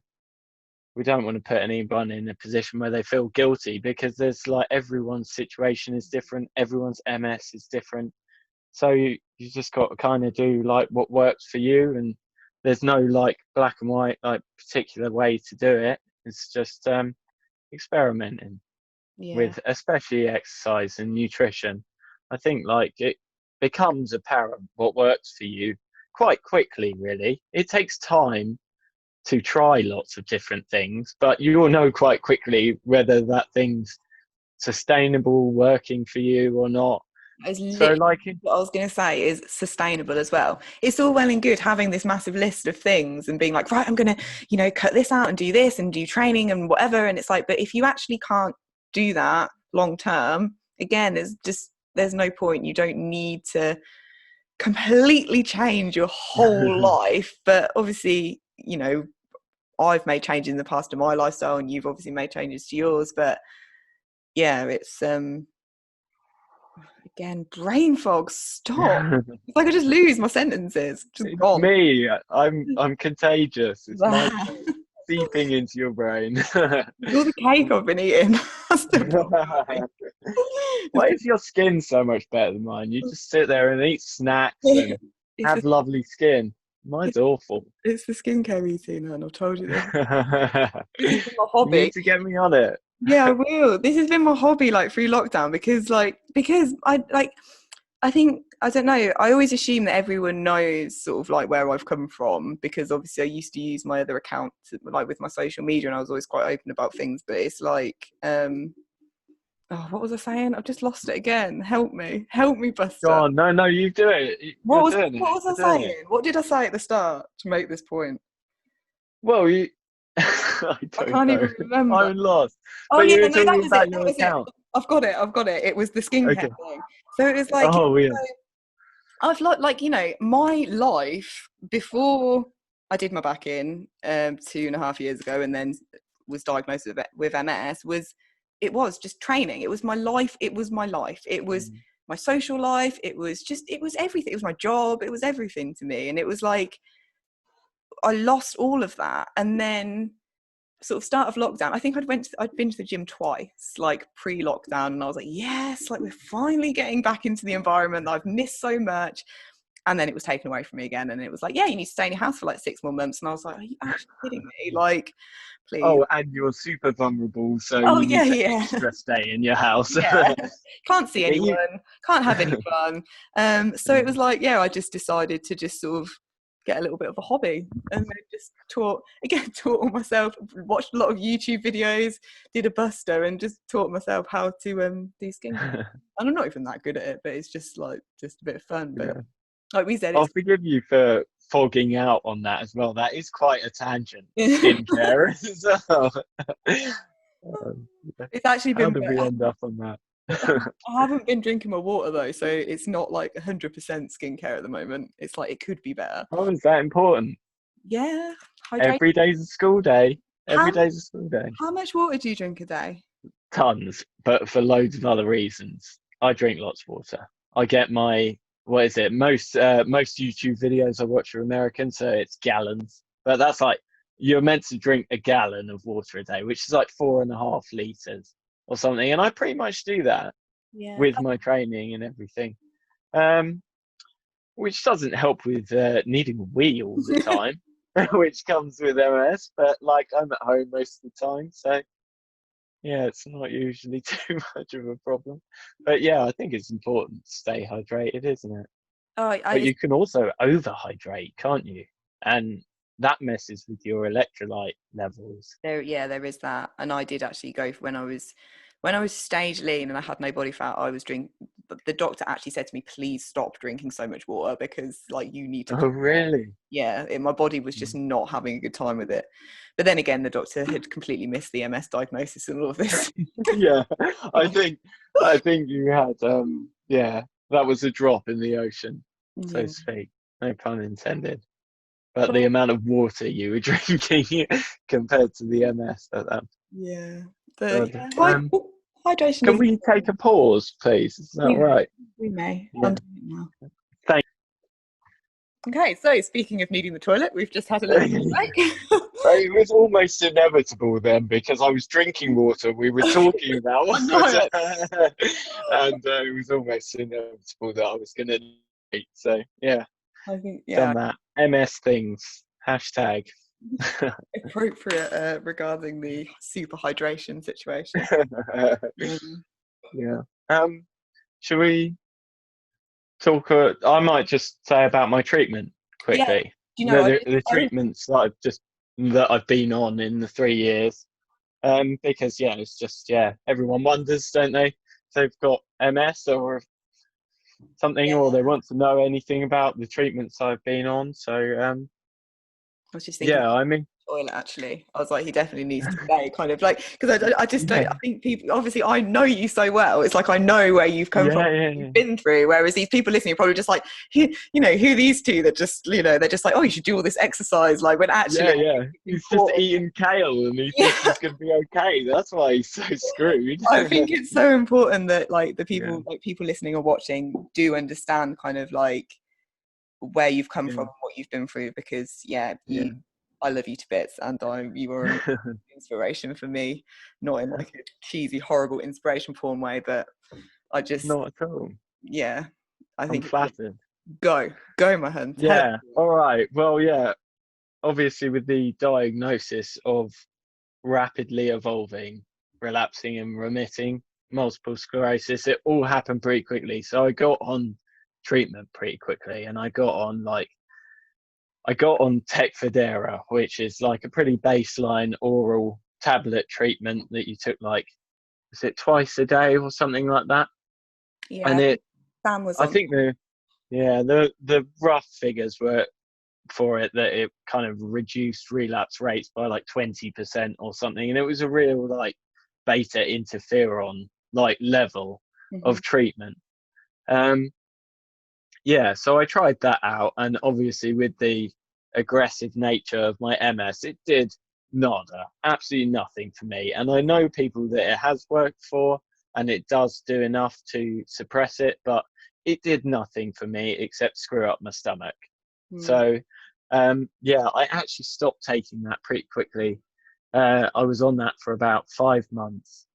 put anyone in a position where they feel guilty, because there's like everyone's situation is different, everyone's MS is different. So you just got to kind of do like what works for you, and there's no like black and white like particular way to do it. It's just experimenting yeah, with especially exercise and nutrition. I think like it becomes apparent what works for you quite quickly, really. It takes time to try lots of different things, but you will know quite quickly whether that thing's sustainable, working for you or not. it's So literally like what I was going to say is sustainable as well. It's all well and good having this massive list of things and being like, right, I'm going to, you know, cut this out and do this and do training and whatever. And it's like, but if you actually can't do that long term, again, there's no point. You don't need to completely change your whole life. But obviously, you know, I've made changes in the past to my lifestyle and you've obviously made changes to yours. But yeah, it's again, brain fog, stop. It's like I just lose my sentences, just it's gone. me, I'm contagious. It's my seeping into your brain. All the cake I've been eating. That's the problem. Why is your skin so much better than mine? You just sit there and eat snacks and It's have the, lovely skin. Mine's awful. it's the skincare routine, and I've told you this. This has been my You need hobby. to get me on it. Yeah, I will. This has been my hobby like through lockdown because I think I don't know. I always assume that everyone knows sort of like where I've come from because obviously I used to use my other account like with my social media and I was always quite open about things. But it's like, oh, what was I saying? I've just lost it again. Help me, Go Buster. on, no, you do it. You're doing What it. was You're I doing it. saying? What did I say at the start to make this point? Well, you. I I don't can't know. even remember. I'm lost. Oh But yeah, you were no, that talking was it. about That your was it. account. I've got it. It was the skincare Okay. thing. So it was like, Oh, yeah. so I've like you know my life before I did my back in 2.5 years ago, and then was diagnosed with MS. It was just training. It was my life. It was my life. It was my social life. It was everything. It was my job. It was everything to me. And it was like, I lost all of that. And then sort of start of lockdown, I think I'd been to the gym twice, like pre-lockdown, and I was like, yes, like we're finally getting back into the environment that I've missed so much. And then it was taken away from me again, and it was like, yeah, you need to stay in your house for like 6 more months. And I was like, are you actually kidding me? Like, please. Oh, and you're super vulnerable, so Oh you yeah, need to yeah. extra stay in your house. Yeah, can't see Yeah, anyone, can't have any fun. So it was like, yeah, I just decided to just sort of get a little bit of a hobby, and then just taught all myself, watched a lot of YouTube videos, did a buster, and just taught myself how to do skincare. And I'm not even that good at it, but it's just a bit of fun. But yeah. like we said, I'll forgive you for fogging out on that as well. That is quite a tangent. it's Skincare as well. it's actually How been did we better. end up on that? I haven't been drinking my water though, so it's not like 100% skincare at the moment. It's like it could be better. Oh, is that important? Yeah, hydrate. Every day's a school day. Every How day's a school day. how much water do you drink a day? Tons, but for loads of other reasons. I drink lots of water. I get my, what is it? Most YouTube videos I watch are American, so it's gallons. But that's like, you're meant to drink a gallon of water a day, which is like 4.5 liters or something. And I pretty much do that Yeah. with my training and everything. Um, which doesn't help with needing a wee all the time, which comes with MS. But like, I'm at home most of the time, so yeah, it's not usually too much of a problem. But yeah, I think it's important to stay hydrated, isn't it? Oh, But you can also overhydrate, can't you? And that messes with your electrolyte levels. there is that. And I did actually go for when I was stage lean and I had no body fat. I was drink. The doctor actually said to me, "Please stop drinking so much water because like you need to." Oh, really? Yeah, my body was just not having a good time with it. But then again, the doctor had completely missed the MS diagnosis and all of this. Yeah, I think you had yeah, that was a drop in the ocean, so Yeah. to speak. No pun intended. But the amount of water you were drinking compared to the MS at that. Yeah. But God. hydration Can is. we take a pause, please? Is that right? We may. Yeah. I'm doing it now. Thank Okay, so speaking of needing the toilet, we've just had a little break. It was almost inevitable then because I was drinking water. We were talking about I know water, it. and it was almost inevitable that I was going to eat. So yeah, I think done that. MS things hashtag. appropriate regarding the super hydration situation. Yeah. Should we talk? I might just say about my treatment Yeah, quickly. do you know, The treatments that I've been on in the 3 years. Because yeah, it's just everyone wonders, don't they? If they've got MS or something, or they want to know anything about the treatments I've been on. So I was just thinking I mean, toilet actually. I was like, he definitely needs to stay, kind of like, because I just don't. I think people, obviously, I know you so well. It's like I know where you've come from, you've been through. Whereas these people listening are probably just like, who are these two that just, they're just like, oh, you should do all this exercise, like when actually, he's just eating kale and he thinks he's going to be okay. That's why he's so screwed. I think it's so important that like the people, like people listening or watching, do understand kind of like where you've come from, what you've been through, because I love you to bits, and you are an inspiration for me, not in like a cheesy, horrible inspiration porn way, but I just Not at all. I think I'm flattered. Go, my hun. Yeah. All right. Well, yeah. Obviously, with the diagnosis of rapidly evolving, relapsing and remitting multiple sclerosis, it all happened pretty quickly. So I got on treatment pretty quickly, and I got on Tecfidera, which is like a pretty baseline oral tablet treatment that you took is it twice a day or something like that? Yeah, And Sam was I think the rough figures were for it that it kind of reduced relapse rates by like 20% or something, and it was a real like beta interferon like level of treatment. So I tried that out, and obviously with the aggressive nature of my MS, it did nada, absolutely nothing for me. And I know people that it has worked for, and it does do enough to suppress it, but it did nothing for me except screw up my stomach. So yeah, I actually stopped taking that pretty quickly. I was on that for about 5 months,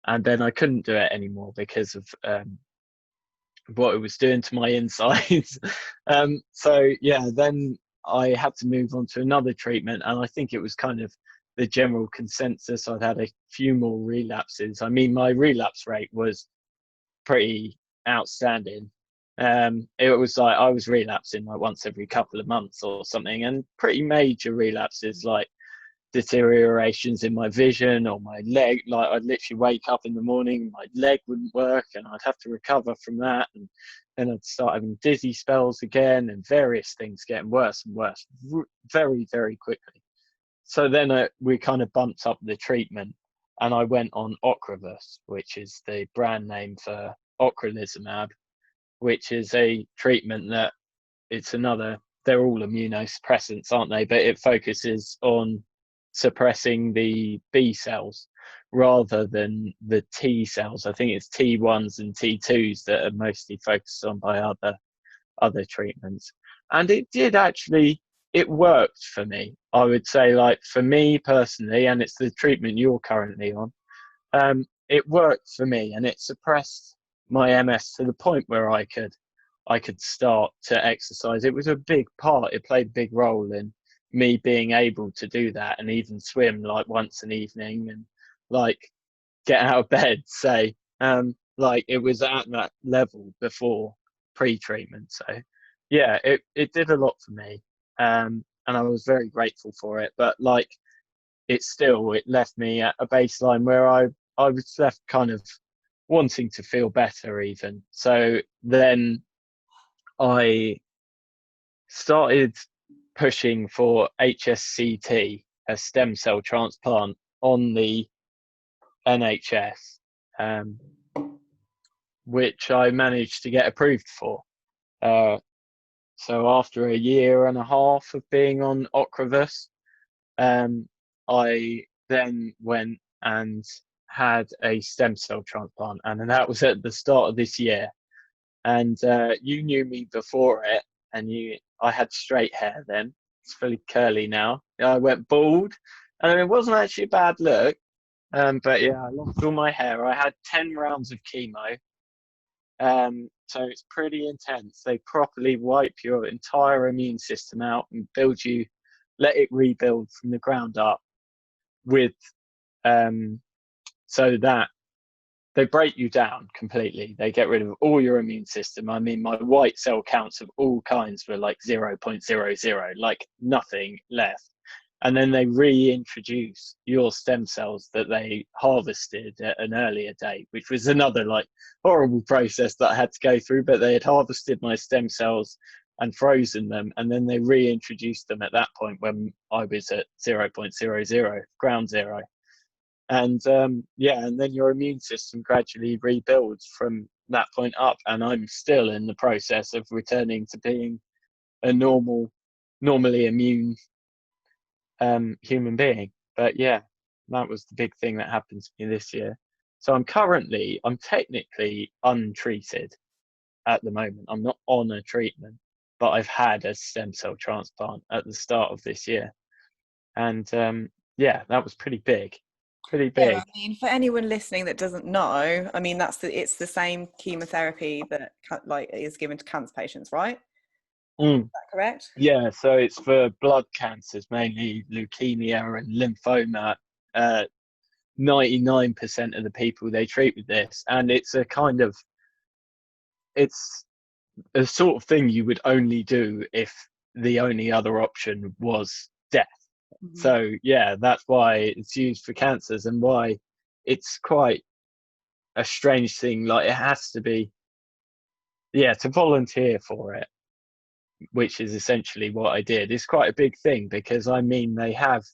and then I couldn't do it anymore because of what it was doing to my insides. So yeah, then I had to move on to another treatment, and I think it was kind of the general consensus. I'd had a few more relapses. I mean, my relapse rate was pretty outstanding. It was like I was relapsing like once every couple of months or something, and pretty major relapses like deteriorations in my vision or my leg. Like I'd literally wake up in the morning, my leg wouldn't work, and I'd have to recover from that, and then I'd start having dizzy spells again, and various things getting worse and worse very, very quickly. So then we kind of bumped up the treatment, and I went on Ocrevus, which is the brand name for ocrelizumab, which is a treatment that it's another. They're all immunosuppressants, aren't they? But it focuses on suppressing the B cells rather than the T cells. I think it's T1s and T2s that are mostly focused on by other treatments. And it did actually, it worked for me. I would say, like, for me personally, and it's the treatment you're currently on, it worked for me, and it suppressed my MS to the point where I could start to exercise. It was a big part. It played a big role in me being able to do that, and even swim like once an evening, and like get out of bed, say. Like it was at that level before pre-treatment. So yeah, it did a lot for me. And I was very grateful for it. But like it left me at a baseline where I was left kind of wanting to feel better even. So then I started pushing for HSCT, a stem cell transplant on the NHS, which I managed to get approved for. So after a year and a half of being on Ocrevus, I then went and had a stem cell transplant, and that was at the start of this year. And you knew me before it, and I had straight hair then. It's fully curly now. I went bald, and it wasn't actually a bad look. But yeah, I lost all my hair. I had 10 rounds of chemo. So it's pretty intense. They properly wipe your entire immune system out and let it rebuild from the ground up with, so that they break you down completely. They get rid of all your immune system. I mean, my white cell counts of all kinds were like 0.00, like nothing left. And then they reintroduce your stem cells that they harvested at an earlier date, which was another like horrible process that I had to go through. But they had harvested my stem cells and frozen them, and then they reintroduced them at that point when I was at 0.00, ground zero. And yeah, and then your immune system gradually rebuilds from that point up. And I'm still in the process of returning to being a normally immune human being. But yeah, that was the big thing that happened to me this year. So I'm technically untreated at the moment. I'm not on a treatment, but I've had a stem cell transplant at the start of this year. And yeah, that was pretty big. Pretty big. Yeah, I mean, for anyone listening that doesn't know, I mean, it's the same chemotherapy that like is given to cancer patients, right? Is that correct? Yeah, so it's for blood cancers, mainly leukemia and lymphoma. 99% of the people they treat with this, and it's a sort of thing you would only do if the only other option was death. Mm-hmm. So yeah, that's why it's used for cancers, and why it's quite a strange thing. Like it has to be, to volunteer for it, which is essentially what I did. It's quite a big thing, because I mean they have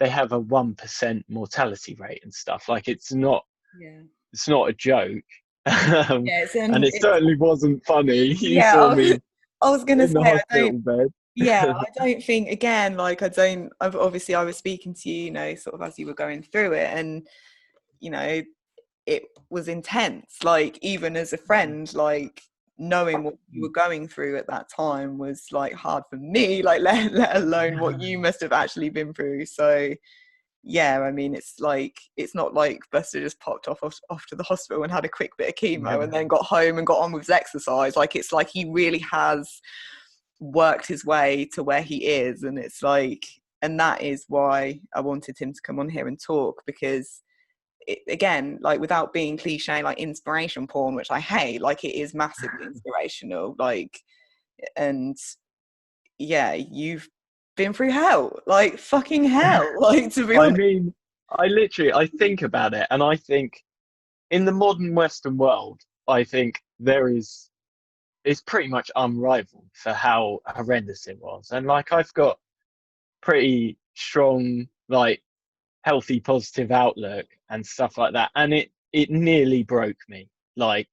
a 1% mortality rate and stuff. Like it's not a joke. And it certainly wasn't funny. You saw me I was going to say, hospital bed. Yeah, I don't think, again, like obviously I was speaking to you, sort of as you were going through it, and you know it was intense, like even as a friend, like knowing what you were going through at that time was like hard for me, like let alone what you must have actually been through. So yeah, I mean, it's not like Buster just popped off to the hospital and had a quick bit of chemo and then got home and got on with his exercise. Like, it's like he really has worked his way to where he is, and it's like, and that is why I wanted him to come on here and talk, because again, like, without being cliche, like inspiration porn, which I hate, like it is massively inspirational, like, and yeah, you've been through hell, like fucking hell, like, to be I honest. mean, I think about it, and I think in the modern Western world, I think it's pretty much unrivaled for how horrendous it was. And like, I've got pretty strong, like, healthy, positive outlook and stuff like that. And it nearly broke me. Like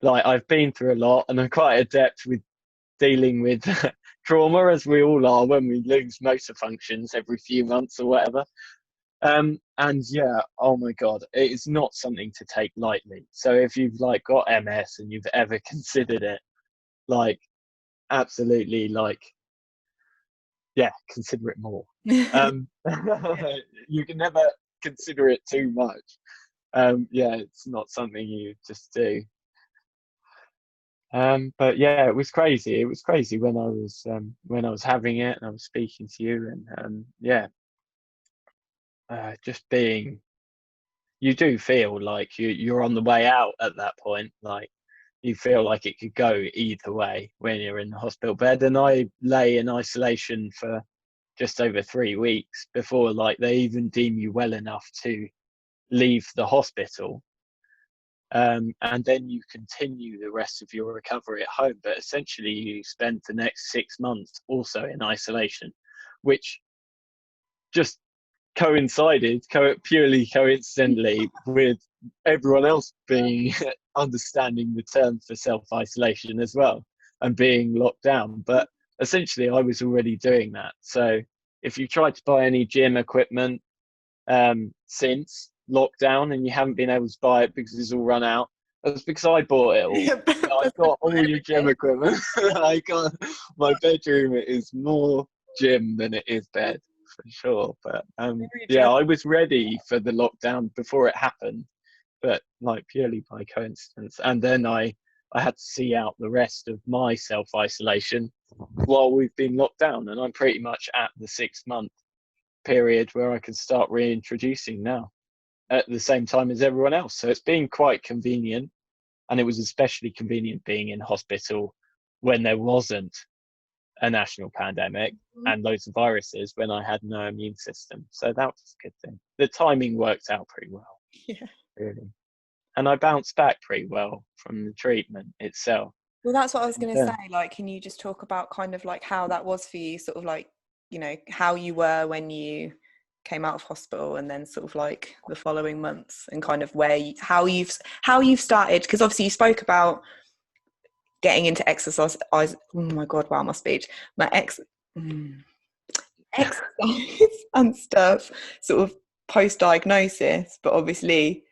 I've been through a lot, and I'm quite adept with dealing with trauma, as we all are when we lose motor functions every few months or whatever. And yeah, oh my God, it is not something to take lightly. So if you've like got MS and you've ever considered it, like, absolutely, like, yeah, consider it more. Um, you can never consider it too much. Yeah, it's not something you just do. But yeah, it was crazy. It was crazy when I was having it and I was speaking to you, and yeah, just being. You do feel like you're on the way out at that point. Like, you feel like it could go either way when you're in the hospital bed. And I lay in isolation for just over 3 weeks before, like, they even deem you well enough to leave the hospital. And then you continue the rest of your recovery at home. But essentially, you spend the next 6 months also in isolation, which just coincided purely coincidentally with everyone else being understanding the term for self-isolation as well, and being locked down. But essentially, I was already doing that. So if you tried to buy any gym equipment since lockdown and you haven't been able to buy it because it's all run out, that's because I bought it all. I got all your gym equipment. I got, my bedroom is more gym than it is bed, for sure. But yeah, I was ready for the lockdown before it happened, but like purely by coincidence. And then I had to see out the rest of my self isolation while we've been locked down, and I'm pretty much at the 6 month period where I can start reintroducing now at the same time as everyone else. So it's been quite convenient, and it was especially convenient being in hospital when there wasn't a national pandemic and loads of viruses, when I had no immune system. So that was a good thing. The timing worked out pretty well, Yeah. really. And I bounced back pretty well from the treatment itself. Well, that's what I was going to Yeah. say. Like, can you just talk about kind of like how that was for you, sort of like, how you were when you came out of hospital, and then sort of like the following months, and kind of how you've started, because obviously you spoke about getting into exercise. Oh my God, wow, my speech, my exercise and stuff, sort of post-diagnosis, but obviously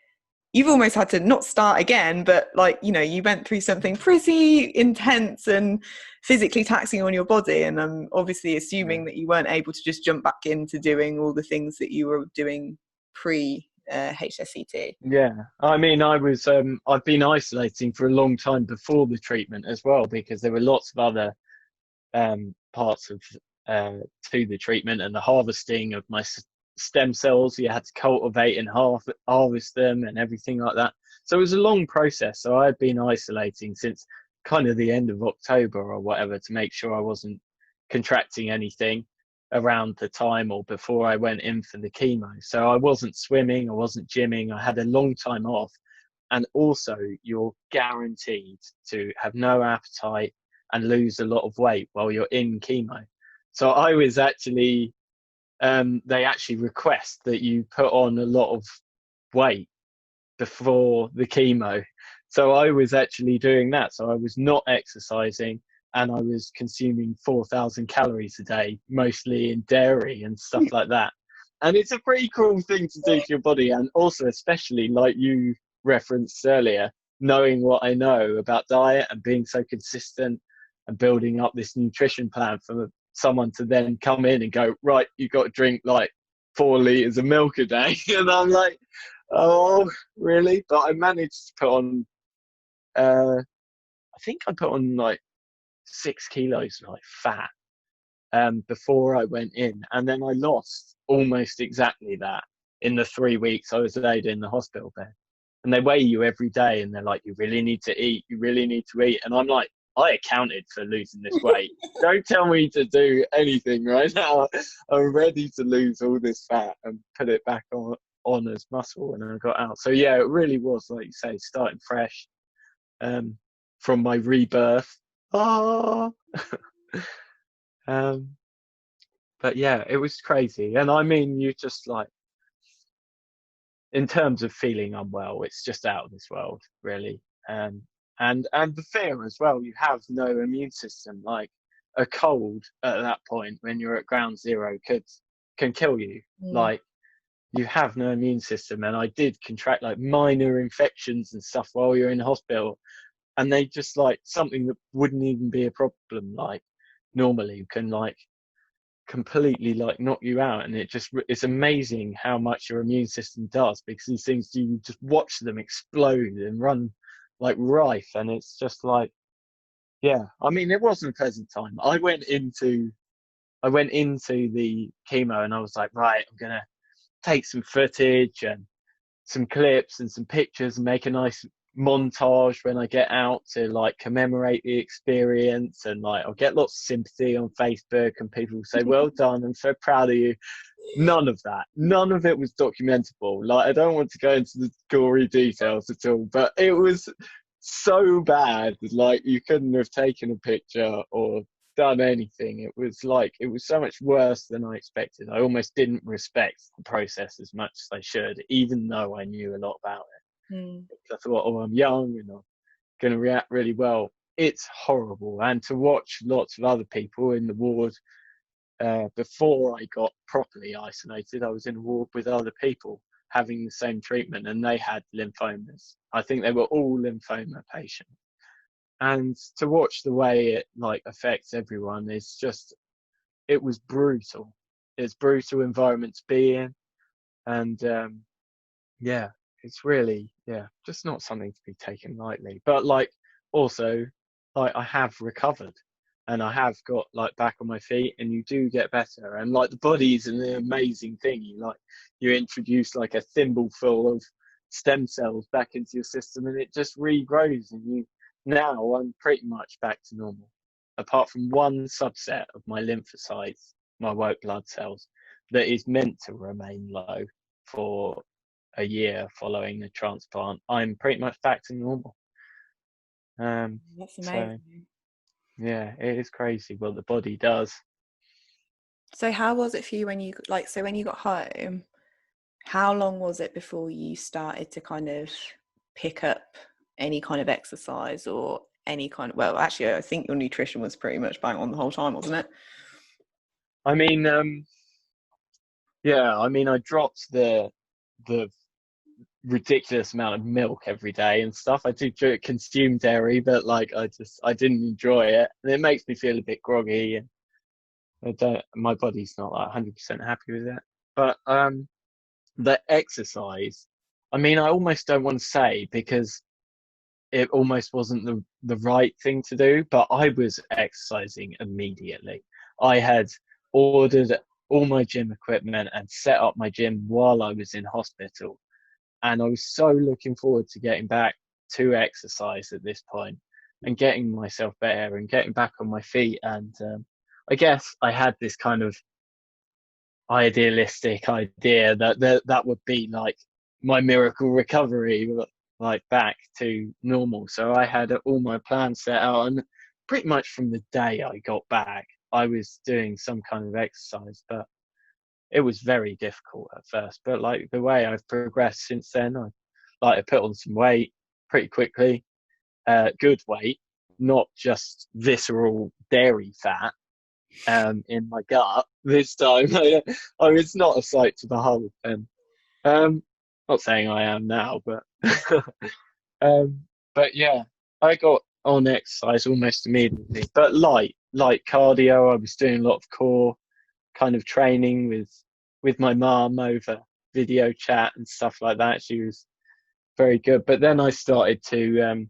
you've almost had to not start again, but like, you went through something pretty intense and physically taxing on your body, and I'm obviously assuming that you weren't able to just jump back into doing all the things that you were doing pre HSCT. Yeah, I mean, I've been isolating for a long time before the treatment as well, because there were lots of other parts of to the treatment, and the harvesting of my stem cells. You had to cultivate and harvest them and everything like that. So it was a long process. So I had been isolating since kind of the end of October or whatever, to make sure I wasn't contracting anything around the time or before I went in for the chemo. So I wasn't swimming, I wasn't gymming, I had a long time off. And also, you're guaranteed to have no appetite and lose a lot of weight while you're in chemo. So I was actually, they actually request that you put on a lot of weight before the chemo. So I was actually doing that. So I was not exercising, and I was consuming 4,000 calories a day, mostly in dairy and stuff like that. And it's a pretty cruel thing to do to your body, and also especially like you referenced earlier, knowing what I know about diet and being so consistent and building up this nutrition plan for someone to then come in and go, right, you got to drink like 4 liters of milk a day. And I'm like, oh, really? But I managed to put on, I think I put on like 6 kilos like fat before I went in. And then I lost almost exactly that in the 3 weeks I was laid in the hospital bed. And they weigh you every day and they're like, you really need to eat, you really need to eat. And I'm like, I accounted for losing this weight. Don't tell me to do anything right now. I'm ready to lose all this fat and put it back on as muscle. And I got out. So yeah, it really was, like you say, starting fresh from my rebirth. Ah. But yeah, it was crazy. And I mean, you just like, in terms of feeling unwell, it's just out of this world, really. And the fear as well. You have no immune system. Like a cold at that point, when you're at ground zero, can kill you. Like you have no immune system. And I did contract like minor infections and stuff while you're in hospital, and they just like something that wouldn't even be a problem. Like normally can like completely like knock you out, and it's amazing how much your immune system does, because these things, you just watch them explode and run like rife, and it's just like, yeah, I mean, it wasn't a pleasant time. I went into the chemo and I was like, right, I'm gonna take some footage and some clips and some pictures and make a nice montage when I get out to like commemorate the experience, and like I'll get lots of sympathy on Facebook and people will say, well done, I'm so proud of you. None of that, none of it was documentable. Like I don't want to go into the gory details at all, but it was so bad, like you couldn't have taken a picture or done anything. It was like, it was so much worse than I expected. I almost didn't respect the process as much as I should, even though I knew a lot about it. I thought, oh, I'm young and I'm going to react really well. It's horrible. And to watch lots of other people in the ward, before I got properly isolated, I was in a ward with other people having the same treatment, and they had lymphomas. I think they were all lymphoma patients. And to watch the way it like affects everyone is just, it was brutal. It's brutal environment to be in. And yeah, it's really, yeah, just not something to be taken lightly. But like also, like I have recovered and I have got like back on my feet, and you do get better. And like the body's an amazing thing. You introduce like a thimbleful of stem cells back into your system, and it just regrows, and now I'm pretty much back to normal, apart from one subset of my lymphocytes, my white blood cells, that is meant to remain low for a year following the transplant. I'm pretty much back to normal. That's amazing. So, yeah, it is crazy what the body does. So how was it for you when you when you got home, how long was it before you started to kind of pick up any kind of exercise or any kind of, well, actually, I think your nutrition was pretty much bang on the whole time, wasn't it? I mean, yeah, I mean, I dropped the ridiculous amount of milk every day and stuff. I do consume dairy, but like I didn't enjoy it, and it makes me feel a bit groggy, and my body's not like 100% happy with it. But the exercise, I mean, I almost don't want to say, because it almost wasn't the right thing to do, but I was exercising immediately. I had ordered all my gym equipment and set up my gym while I was in hospital. And I was so looking forward to getting back to exercise at this point and getting myself better and getting back on my feet. And I guess I had this kind of idealistic idea that would be like my miracle recovery, like back to normal. So I had all my plans set out, and pretty much from the day I got back, I was doing some kind of exercise, but it was very difficult at first. But like the way I've progressed since then, I put on some weight pretty quickly, good weight, not just visceral dairy fat in my gut this time. It's not a sight to behold. And um, not saying I am now, but um, but yeah, I got on exercise almost immediately. But light cardio. I was doing a lot of core kind of training with my mum over video chat and stuff like that. She was very good. But then I started to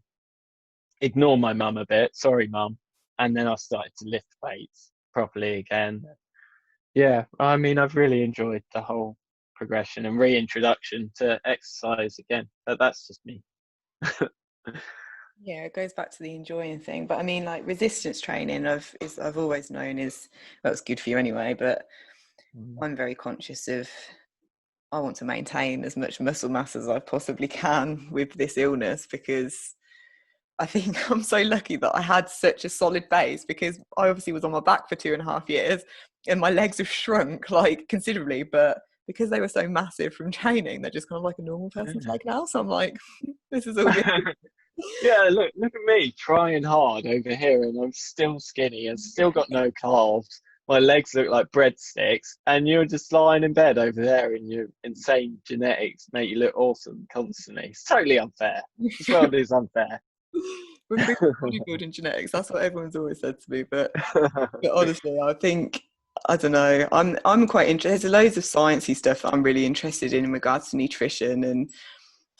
ignore my mum a bit. Sorry, mum. And then I started to lift weights properly again. Yeah, I mean, I've really enjoyed the whole progression and reintroduction to exercise again. But that's just me. Yeah, it goes back to the enjoying thing. But I mean, like resistance training, I've always known is, well, it's good for you anyway. But Mm. I'm very conscious of, I want to maintain as much muscle mass as I possibly can with this illness, because I think I'm so lucky that I had such a solid base, because I obviously was on my back for 2.5 years and my legs have shrunk like considerably, but because they were so massive from training, they're just kind of like a normal person's leg now. So I'm like, this is all good. Yeah, look at me trying hard over here, and I'm still skinny and still got no calves. My legs look like breadsticks, and you're just lying in bed over there, and your insane genetics make you look awesome constantly. It's totally unfair. This world is unfair. We're bodybuilding genetics. That's what everyone's always said to me. But honestly, I think, I don't know. I'm quite interested. There's loads of sciencey stuff that I'm really interested in regards to nutrition, and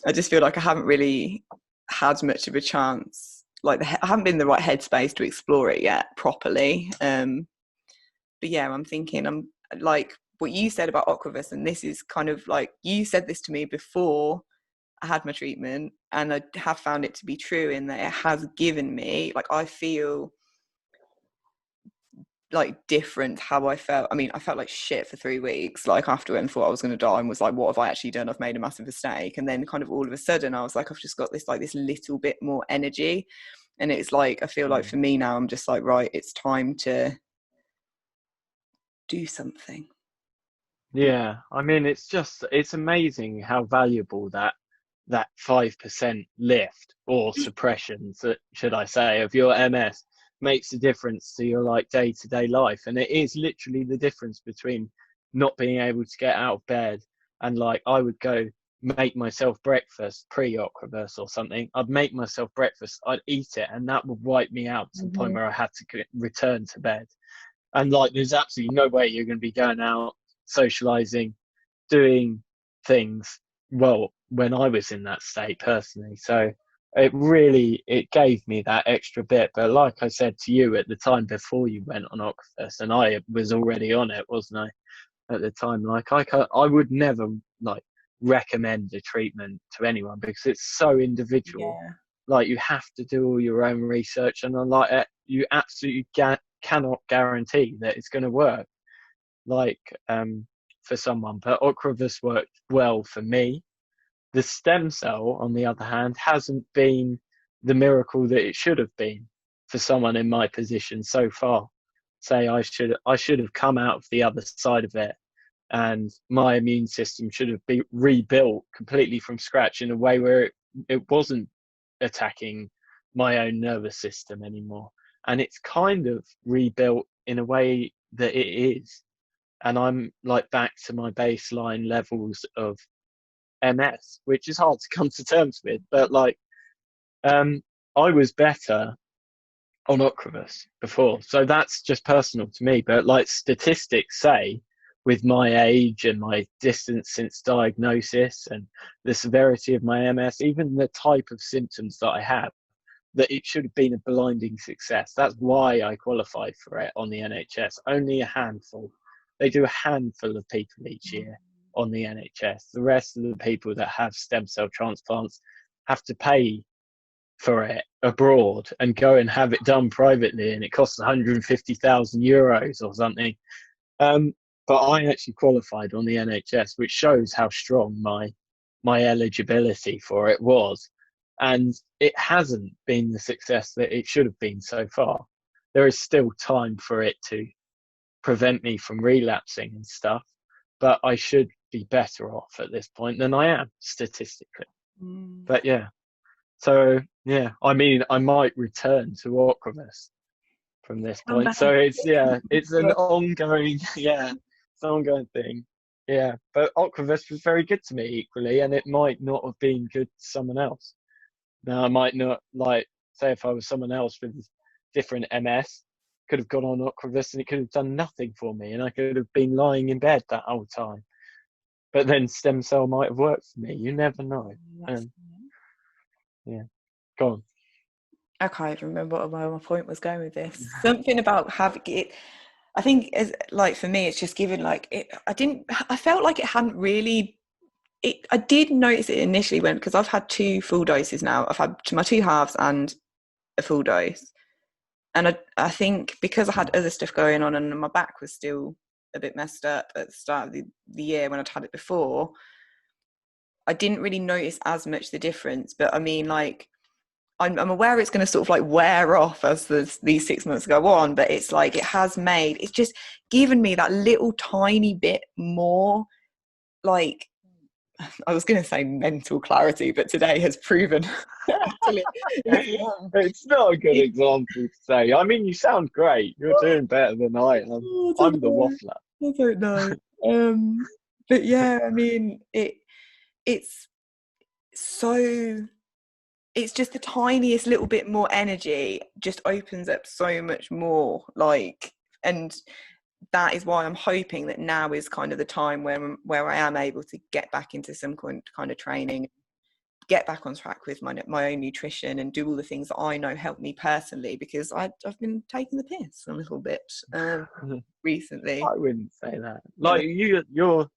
I just feel like I haven't really had much of a chance. Like I haven't been in the right headspace to explore it yet properly. But yeah, I'm thinking, I'm like what you said about Aquavus, and this is kind of like, you said this to me before I had my treatment, and I have found it to be true in that it has given me, like, I feel like different how I felt. I mean, I felt like shit for 3 weeks, like after I thought I was going to die, and was like, what have I actually done? I've made a massive mistake. And then kind of all of a sudden I was like, I've just got this, like, this little bit more energy. And it's like, I feel like for me now, I'm just like, right, it's time to do something. Yeah, I mean, it's amazing how valuable that 5% lift or suppression, should I say, of your MS makes a difference to your like day-to-day life. And it is literally the difference between not being able to get out of bed and like I would go make myself breakfast pre-Ocrevus or something. I'd make myself breakfast, I'd eat it, and that would wipe me out to the point Mm-hmm. where I had to return to bed. And like, there's absolutely no way you're going to be going out socializing, doing things well when I was in that state personally. So it gave me that extra bit. But like I said to you at the time before you went on Octopus, and I was already on it, wasn't I? At the time, like I would never like recommend a treatment to anyone because it's so individual. Yeah. Like you have to do all your own research, and like you absolutely cannot guarantee that it's going to work. Like for someone, but Ocrevus worked well for me. The stem cell, on the other hand, hasn't been the miracle that it should have been for someone in my position so far. Say I should have come out of the other side of it, and my immune system should have been rebuilt completely from scratch in a way where it wasn't attacking my own nervous system anymore. And it's kind of rebuilt in a way that it is, and I'm like back to my baseline levels of MS, which is hard to come to terms with. But like, um, I was better on Ocrevus before, so that's just personal to me. But like statistics say, with my age and my distance since diagnosis and the severity of my MS, even the type of symptoms that I have, that it should have been a blinding success. That's why I qualified for it on the NHS. Only a handful. They do a handful of people each year on the NHS. The rest of the people that have stem cell transplants have to pay for it abroad and go and have it done privately, and it costs 150,000 euros or something. Um, but I actually qualified on the NHS, which shows how strong my eligibility for it was. And it hasn't been the success that it should have been so far. There is still time for it to prevent me from relapsing and stuff, but I should be better off at this point than I am statistically. Mm. But yeah, So yeah, I mean, I might return to Aquavis from this Come point. back. So it's an ongoing, yeah, it's an ongoing thing. Yeah, but Aquavis was very good to me equally, and it might not have been good to someone else. Now, I might not like say if I was someone else with different MS, could have gone on Aquavis and it could have done nothing for me, and I could have been lying in bed that whole time. But then stem cell might have worked for me. You never know. And yeah, go on. I can't even remember where my point was going with this. Something about having it. I think, as like for me, it's just given like it. I didn't. I felt like it hadn't really. I did notice it initially when, because I've had 2 full doses now. I've had my 2 halves and a full dose, and I think because I had other stuff going on and my back was still a bit messed up at the start of the year when I'd had it before, I didn't really notice as much the difference. But I mean, like, I'm aware it's going to sort of like wear off as these 6 months go on, but it's like it's just given me that little tiny bit more, like, I was going to say mental clarity, but today has proven actually It's not a good example to say. I mean, you sound great. You're doing better than I am. I I'm don't the know. waffler. I don't know. But yeah, I mean, it's so it's just the tiniest little bit more energy just opens up so much more, like, and that is why I'm hoping that now is kind of the time where I am able to get back into some kind of training, get back on track with my own nutrition and do all the things that I know help me personally, because I've been taking the piss a little bit recently. I wouldn't say that. Like you're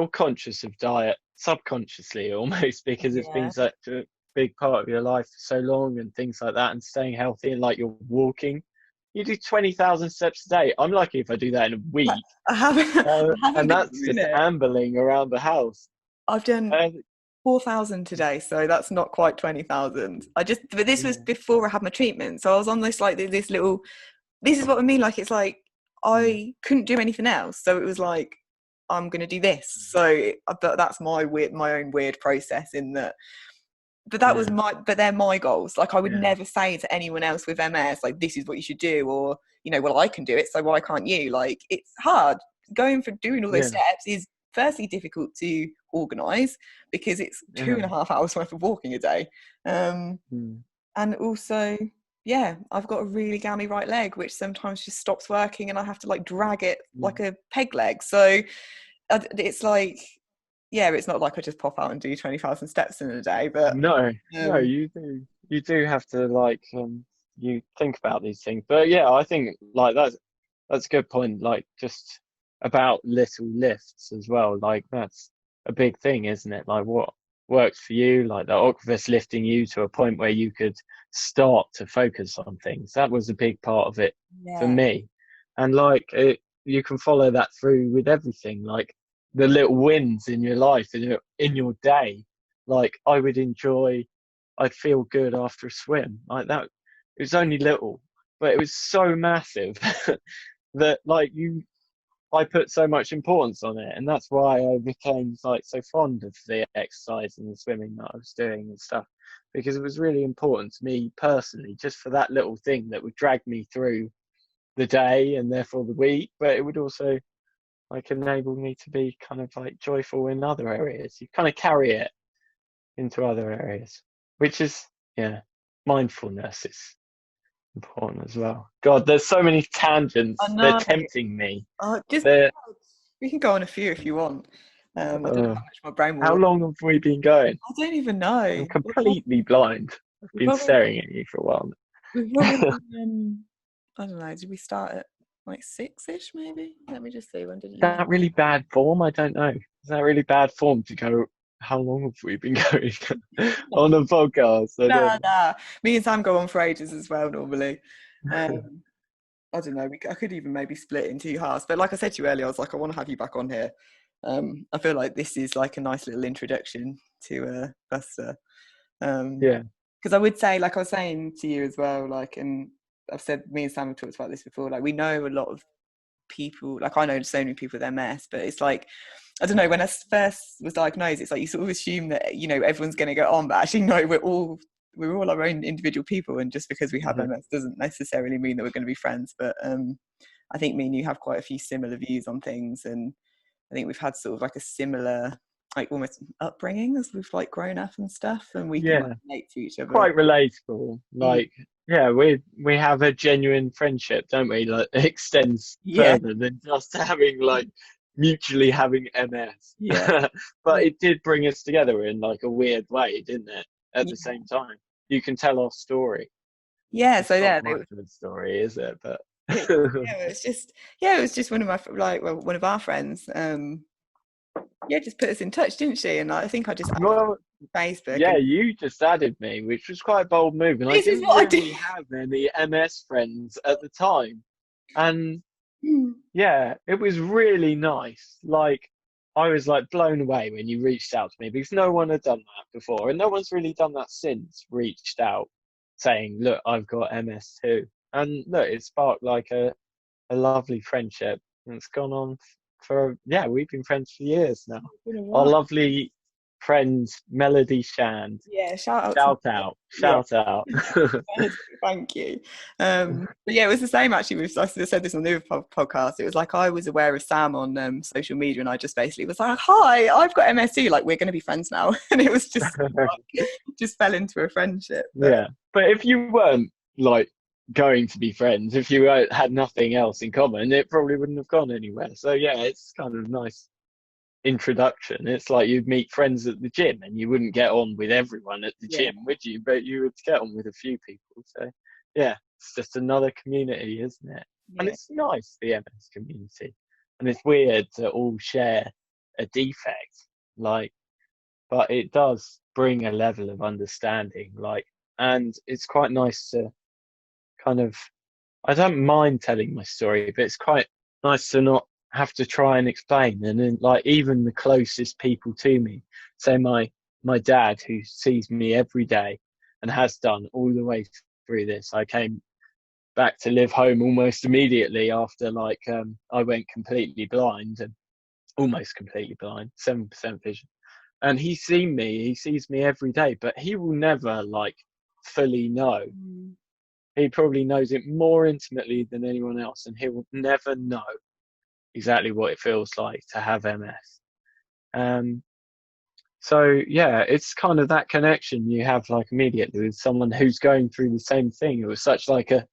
conscious of diet subconsciously almost because it's been Yeah. such a big part of your life for so long and things like that, and staying healthy and like you're walking. You do 20,000 steps a day. I'm lucky if I do that in a week, I haven't I haven't and been that's doing just it. ambling around the house. I've done Uh, 4,000 today, so that's not quite 20,000. But this was yeah. before I had my treatment, so I was on this like this little. This is what I mean. Like, it's like Mm. I couldn't do anything else, so it was like I'm gonna do this. So, but that's my own weird process in that. But that was Yeah. but they're my goals. Like, I would Yeah. never say to anyone else with MS, like, this is what you should do, or, well, I can do it, so why can't you? Like, it's hard. Going for doing all those Yeah. steps is firstly difficult to organise because it's two Yeah. and a half hours worth of walking a day. Mm. And also, yeah, I've got a really gammy right leg, which sometimes just stops working and I have to like drag it like a peg leg. So it's like, yeah, it's not like I just pop out and do 20,000 steps in a day, but No, no, um, you do. You do have to like you think about these things. But yeah, I think like that's a good point. Like just about little lifts as well. Like that's a big thing, isn't it? Like what works for you, like the Ocrevus lifting you to a point where you could start to focus on things. That was a big part of it for yeah, me. And like you can follow that through with everything, like the little wins in your life, in your day. Like I'd feel good after a swim. Like that, it was only little, but it was so massive that I put so much importance on it, and that's why I became like so fond of the exercise and the swimming that I was doing and stuff, because it was really important to me personally, just for that little thing that would drag me through the day and therefore the week, but it would also like enable me to be kind of like joyful in other areas. You kind of carry it into other areas, which is, yeah, mindfulness is important as well. God, there's so many I tangents. They're know. tempting me. Just They're, we can go on a few if you want. I don't know uh, how much my brain how will. long have we been going? I don't even know. I'm completely blind. I've We've been probably, staring at you for a while we've probably I don't know. Did we start at like 6-ish maybe? Let me just see. When did Is you? that really bad form? I don't know. Is that really bad form to go, how long have we been going on a podcast? I Nah, don't nah. Me and Sam go on for ages as well normally. Um, I don't know. I could even maybe split in 2 halves. But like I said to you earlier, I was like, I want to have you back on here. I feel like this is like a nice little introduction to Buster. Yeah. Because I would say, like I was saying to you as well, like, and I've said, me and Sam have talked about this before. Like, we know a lot of people. Like, I know so many people with MS, but it's like I don't know, when I first was diagnosed, it's like you sort of assume that, you know, everyone's going to get on, but actually no, we're all our own individual people, and just because we have Mhm. MS doesn't necessarily mean that we're going to be friends. But I think me and you have quite a few similar views on things, and I think we've had sort of like a similar, like almost upbringing as we've like grown up and stuff, and we can like Yeah, relate to each other. quite relatable. Like, yeah, we have a genuine friendship, don't we? Like, it extends Yeah, further than just having like mutually having MS. yeah, But it did bring us together in like a weird way, didn't it? At the yeah. same time, you can tell our story. Yeah, It's so not yeah, much of a story, is it? But yeah, it was just one of my like, well, one of our friends. Yeah, just put us in touch, didn't she? And I think I just added well, her on Facebook, yeah, and you just added me, which was quite a bold move, and I this is didn't what I did. really have any MS friends at the time. And yeah, it was really nice. Like, I was like blown away when you reached out to me because no one had done that before, and no one's really done that since. Reached out saying, "Look, I've got MS too," and look, it sparked like a lovely friendship, and it's gone on for yeah, we've been friends for years now. It's been a Our while. lovely friend Melody Shand. Yeah, shout out to Shout out, yeah. shout out. Thank you. But yeah, it was the same actually. I said this on the other podcast. It was like I was aware of Sam on social media, and I just basically was like, "Hi, I've got MSU. Like, we're going to be friends now." And it was just like, just fell into a friendship. But Yeah, but if you weren't like going to be friends, if you had nothing else in common, it probably wouldn't have gone anywhere. So yeah, it's kind of nice introduction. It's like you'd meet friends at the gym, and you wouldn't get on with everyone at the yeah, gym, would you? But you would get on with a few people. So yeah, it's just another community, isn't it? And yeah, it's nice, the MS community, and it's weird to all share a defect, like, but it does bring a level of understanding, like, and it's quite nice to kind of, I don't mind telling my story, but it's quite nice to not have to try and explain. And then, like, even the closest people to me, say my dad, who sees me every day and has done all the way through this. I came back to live home almost immediately after, like, I went completely blind, and almost completely blind, 7% vision. And he sees me every day, but he will never like fully know. He probably knows it more intimately than anyone else, and he will never know exactly what it feels like to have MS. Um, so yeah, it's kind of that connection you have like immediately with someone who's going through the same thing. It was such like a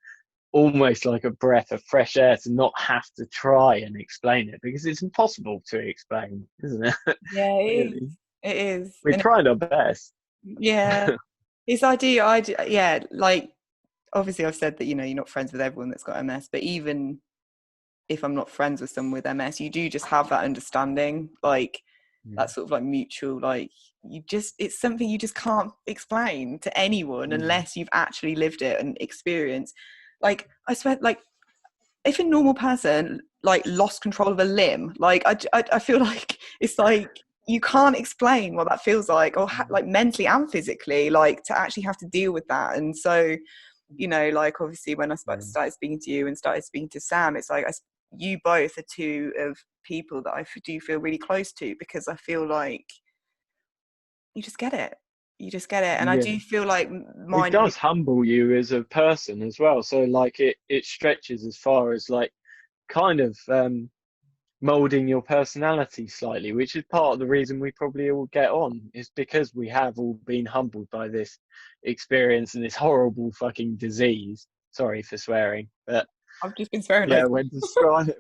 almost like a breath of fresh air to not have to try and explain it, because it's impossible to explain, isn't it? yeah. It is. Really, It is. we And tried our best. yeah, it's ideal. Yeah, like obviously I've said that, you know, you're not friends with everyone that's got MS, but even if I'm not friends with someone with MS, you do just have that understanding, like that Mm. sort of like mutual, like you just, it's something you just can't explain to anyone Mm. unless you've actually lived it and experienced. Like I swear, like if a normal person like lost control of a limb, like I feel like it's like you can't explain what that feels like, or like mentally and physically, like to actually have to deal with that. And so, you know, like obviously when I Mm. started speaking to you and started speaking to Sam, it's like you both are two of people that I do feel really close to, because I feel like you just get it. You just get it. And I Yeah. do feel like It mine. does humble you as a person as well. So like it stretches as far as like kind of molding your personality slightly, which is part of the reason we probably all get on, is because we have all been humbled by this experience and this horrible fucking disease. Sorry for swearing, but I've just been swearing yeah, like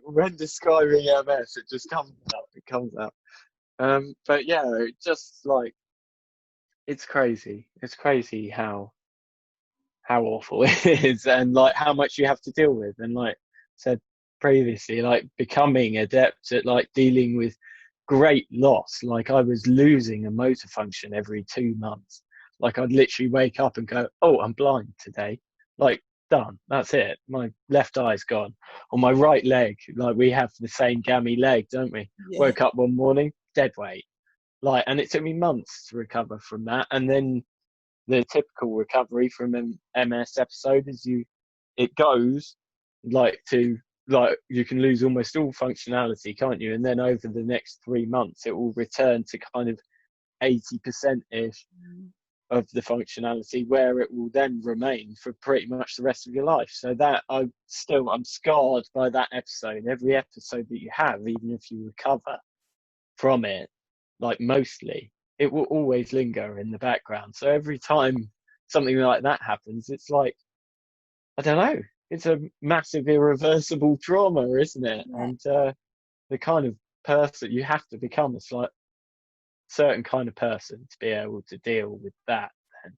when describing MS, it just comes out. It comes out. But yeah, it just like it's crazy. It's crazy how awful it is, and like how much you have to deal with, and like said previously, like becoming adept at like dealing with great loss. Like I was losing a motor function every 2 months. Like I'd literally wake up and go, oh, I'm blind today, like done, that's it, my left eye's gone. On my right leg, like we have the same gammy leg, don't we? yeah, Woke up one morning dead weight, like, and it took me months to recover from that. And then the typical recovery from an MS episode is it goes like to like you can lose almost all functionality, can't you? And then over the next 3 months, it will return to kind of 80% ish of the functionality, where it will then remain for pretty much the rest of your life. So that I'm scarred by that episode. Every episode that you have, even if you recover from it, like mostly, it will always linger in the background. So every time something like that happens, it's like, I don't know, it's a massive irreversible trauma, isn't it? Yeah. And the kind of person you have to become a certain kind of person to be able to deal with that. Then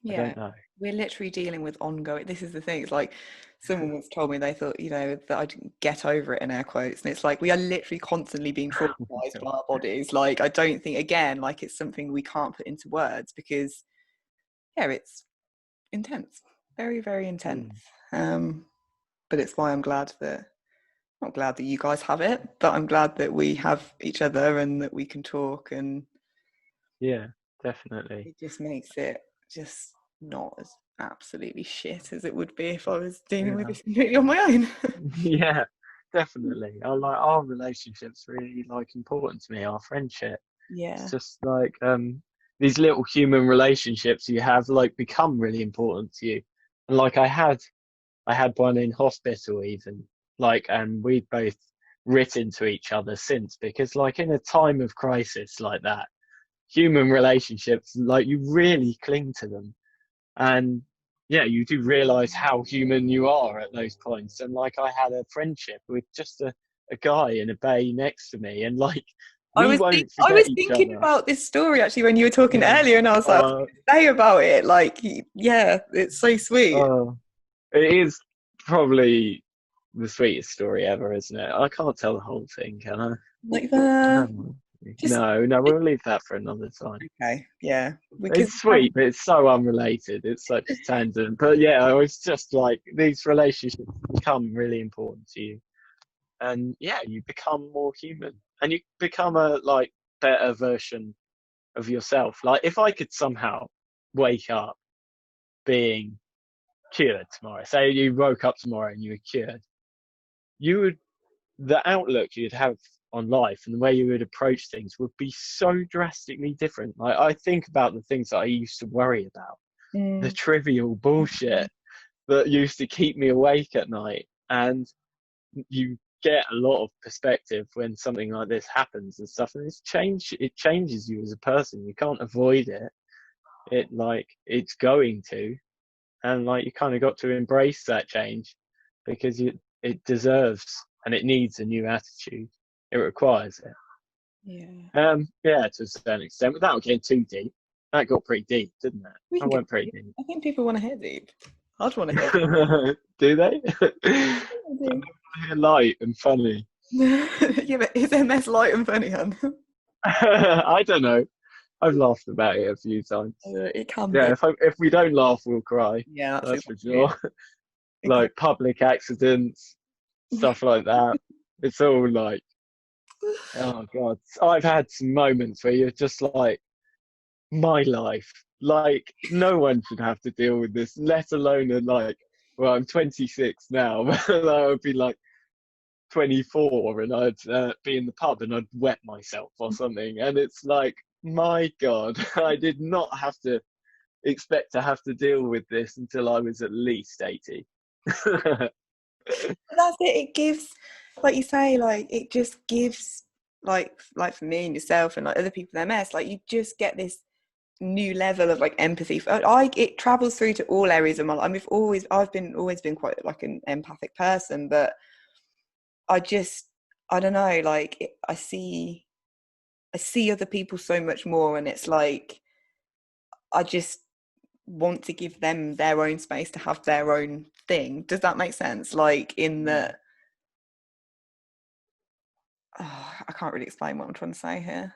I Yeah, don't know. we're literally dealing with ongoing. This is the thing. It's like someone once told me they thought, that I'd get over it in air quotes, and it's like we are literally constantly being traumatized by our bodies. Like I don't think, again, like it's something we can't put into words because, yeah, it's intense, very, very intense. But it's why I'm glad that, not glad that you guys have it, but I'm glad that we have each other and that we can talk, and Yeah, definitely. it just makes it just not as absolutely shit as it would be if I was dealing with Yeah. this completely on my own. Yeah, definitely. I like our relationship's really like important to me, our friendship. It's Yeah. just like these little human relationships you have like become really important to you. And like I had one in hospital even, like, and we'd both written to each other since, because like in a time of crisis like that, human relationships, like you really cling to them. And yeah, you do realize how human you are at those points. And like I had a friendship with just a guy in a bay next to me, and like I we was won't I forget was each thinking other. about this story actually when you were talking Yeah. earlier, and I was like, what Uh, to say about it? Like, yeah, it's so sweet. uh, it is probably the sweetest story ever, isn't it? I can't tell the whole thing, can I? Like No, just no, we'll leave that for another time. okay, yeah. Because It's sweet, but it's so unrelated. It's such a tangent. But yeah, I was just like, these relationships become really important to you. And yeah, you become more human and you become a like better version of yourself. Like if I could somehow wake up being cured tomorrow, say you woke up tomorrow and you were cured, you would the outlook you'd have on life and the way you would approach things would be so drastically different. Like I think about the things that I used to worry about, the mm, trivial bullshit that used to keep me awake at night, and you get a lot of perspective when something like this happens and stuff, and it changes you as a person. You can't avoid it. It's going to, and like you kind of got to embrace that change, because it deserves and it needs a new attitude. It requires it. yeah. Yeah, to a certain extent, without getting too deep. That got pretty deep, didn't it? We I can go went pretty deep. deep. I think people want to hear deep. I'd want to hear Do they? deep. I hear light and funny. Yeah, but is MS light and funny, hun? I don't know. I've laughed about it a few times. It can Yeah, be. if we don't laugh, we'll cry. Yeah, that's That's for exactly it. sure. Like public accidents, stuff like that. It's all like, oh God. I've had some moments where you're just like, my life. Like, no one should have to deal with this, let alone like, well, I'm 26 now, but I would be like 24 and I'd be in the pub and I'd wet myself or something. And it's like, my God, I did not have to expect to have to deal with this until I was at least 80. That's it. It gives, like you say, like it just gives, like for me and yourself and like other people with MS, like you just get this new level of like empathy. It travels through to all areas of my life. I mean, always been quite like an empathic person, but I don't know, like I see other people so much more, and it's like I just want to give them their own space to have their own thing. Does that make sense? Like in the I can't really explain what I'm trying to say here.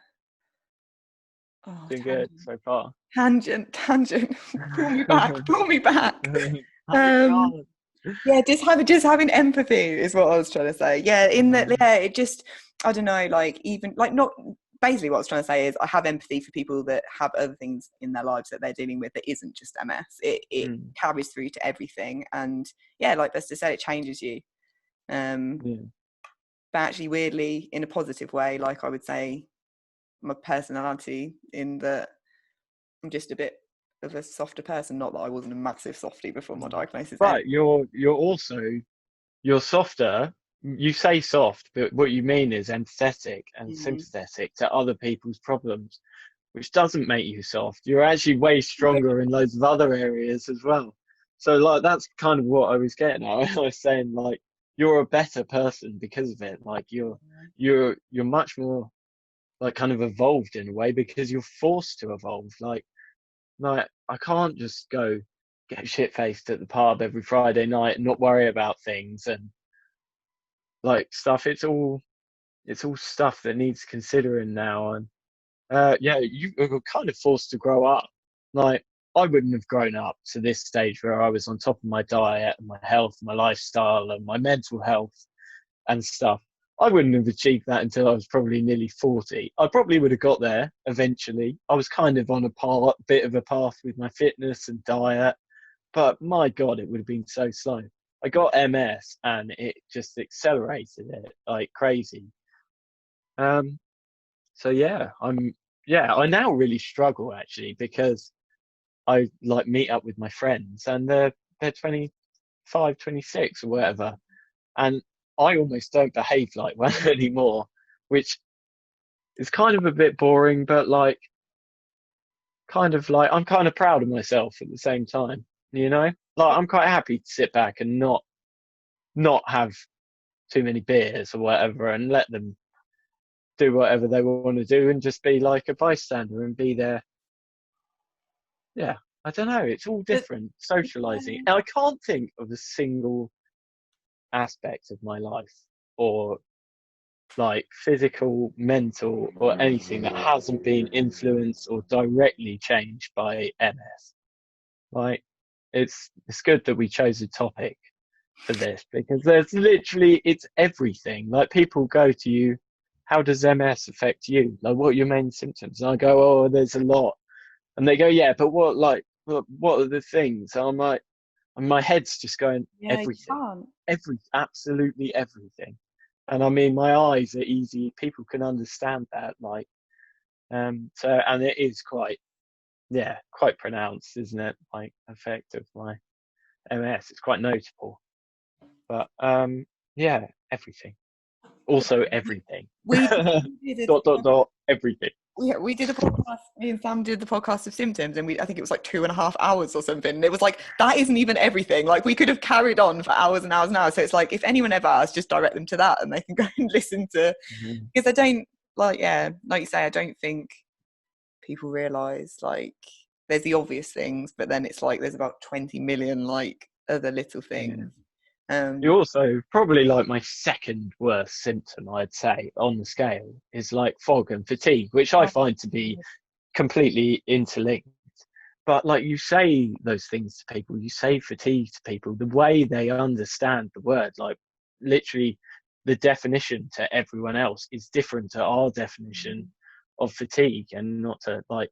Oh, Doing good so far. tangent. Pull me back, pull me back. Oh Um, God. yeah, just having empathy is what I was trying to say. Yeah, in that, yeah, it just, I don't know, like even like not basically what I was trying to say is I have empathy for people that have other things in their lives that they're dealing with that isn't just MS. It carries through to everything, and yeah, like Bester said, it changes you. Yeah. But actually, weirdly, in a positive way, like I would say, my personality in that I'm just a bit of a softer person. Not that I wasn't a massive softie before my diagnosis. But you're softer. You say soft, but what you mean is empathetic and Mm. sympathetic to other people's problems, which doesn't make you soft. You're actually way stronger in loads of other areas as well. So like that's kind of what I was getting at. I was saying like you're a better person because of it. Like you're much more like kind of evolved in a way because you're forced to evolve. Like I can't just go get shit faced at the pub every Friday night and not worry about things and like stuff. It's all stuff that needs considering now. And yeah, you were kind of forced to grow up. Like I wouldn't have grown up to this stage where I was on top of my diet and my health, my lifestyle, and my mental health and stuff. I wouldn't have achieved that until I was probably nearly 40. I probably would have got there eventually. I was kind of on a bit of a path with my fitness and diet, but my God, it would have been so slow. I got MS and it just accelerated it like crazy. Um, so yeah, I now really struggle actually because I like meet up with my friends and they're 25, 26 or whatever, and I almost don't behave like one anymore, which is kind of a bit boring, but like kind of like I'm kind of proud of myself at the same time, you know? Like I'm quite happy to sit back and not have too many beers or whatever and let them do whatever they want to do and just be like a bystander and be there. Yeah, I don't know. It's all But different. Socializing. And I can't think of a single aspect of my life or like physical, mental, or anything that hasn't been influenced or directly changed by MS. Like it's good that we chose a topic for this because there's literally it's everything. Like people go to you, how does MS affect you? Like what are your main symptoms? And I go, oh, there's a lot. And they go, yeah, but what are the things? And I'm like, and my head's just going, yeah, you everything, can't. absolutely everything. And I mean, my eyes are easy. People can understand that. Like, so, and it is quite pronounced, isn't it? Like, effect of my MS. It's quite notable. But, yeah, everything. Also, everything. We did Dot, dot, dot, everything. we did a podcast. Me and Sam did the podcast of symptoms, and I think it was like 2.5 hours or something. And it was like that isn't even everything. Like we could have carried on for hours and hours and hours. So it's like if anyone ever asks, just direct them to that, and they can go and listen to. Mhm. Because I don't like like you say, I don't think people realize like there's the obvious things, but then it's like there's about 20 million like other little Yeah. things. You also probably like my second worst symptom, I'd say, on the scale is like fog and fatigue, which I find to be completely interlinked. But like you say those things to people, you say fatigue to people, the way they understand the word, like literally the definition to everyone else is different to our definition of fatigue, and not to like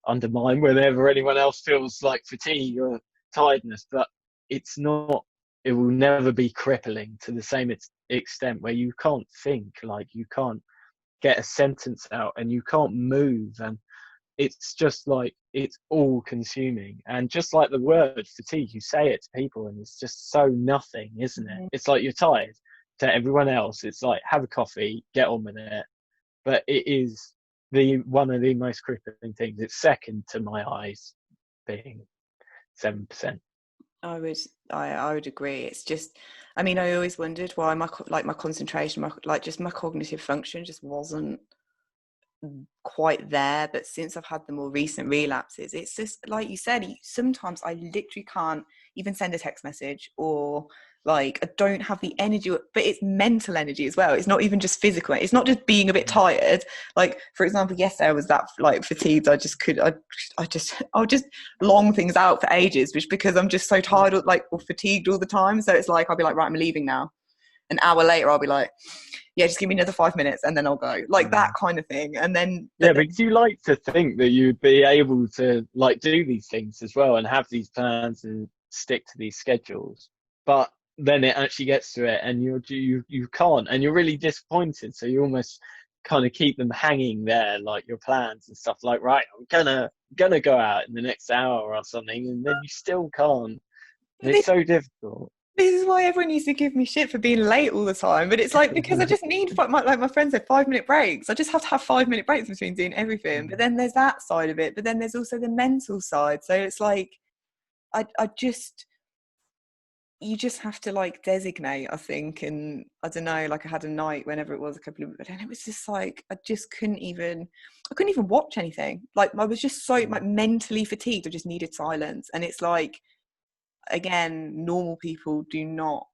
undermine whenever anyone else feels like fatigue or tiredness, but it's not, it will never be crippling to the same extent where you can't think, like you can't get a sentence out and you can't move, and it's just like it's all consuming. And just like the word fatigue, you say it to people and it's just so nothing, isn't it? It's like you're tired. To everyone else it's like have a coffee, get on with it, but it is the one of the most crippling things. It's second to my eyes being 7%. I would agree. It's just, I mean, I always wondered why my concentration, my cognitive function just wasn't quite there. But since I've had the more recent relapses, it's just like you said, sometimes I literally can't even send a text message, or like I don't have the energy, but it's mental energy as well. It's not even just physical. It's not just being a bit tired. Like for example, yesterday I was that like fatigued. I'll just long things out for ages, which because I'm just so tired or fatigued all the time. So it's like I'll be like, right, I'm leaving now. An hour later I'll be like, yeah, just give me another 5 minutes and then I'll go, like that kind of thing. And then yeah, because you like to think that you'd be able to like do these things as well and have these plans and stick to these schedules, but then it actually gets to it, and you can't, and you're really disappointed. So you almost kind of keep them hanging there, like your plans and stuff. Like, right, I'm gonna go out in the next hour or something, and then you still can't. And But it's so difficult. this is why everyone used to give me shit for being late all the time. But it's like, because I just need, like my friend said, 5 minute breaks. I just have to have 5 minute breaks between doing everything. But then there's that side of it. But then there's also the mental side. So it's like, I just, you just have to like designate, I think. And I don't know, like I had a night whenever it was a couple of, and it was just like, I couldn't even watch anything. Like I was just so like mentally fatigued. I just needed silence. And it's like, again, normal people will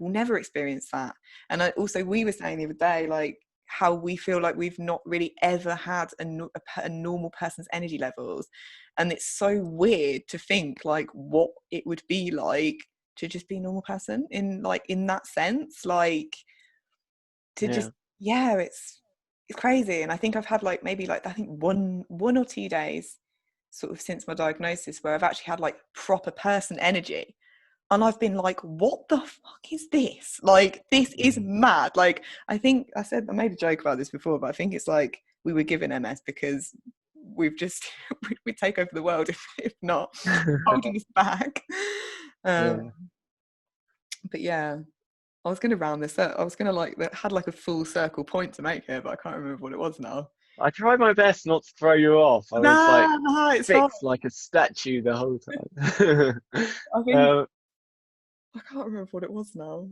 never experience that. And we were saying the other day, like how we feel like we've not really ever had a normal person's energy levels, and it's so weird to think like what it would be like to just be a normal person in that sense, like to Yeah. just, yeah, it's crazy. And I think I've had like maybe like I think one or 2 days sort of since my diagnosis where I've actually had like proper person energy. And I've been like, what the fuck is this? Like, this is mad. Like, I think I made a joke about this before, but I think it's like we were given MS because we've just, we take over the world if not holding us back. Yeah. But yeah, I was going to round this up. I was going to had like a full circle point to make here, but I can't remember what it was now. I tried my best not to throw you off. I was like Nah, it's fine. fixed like a statue the whole time. I think uh, I can't remember what it was now.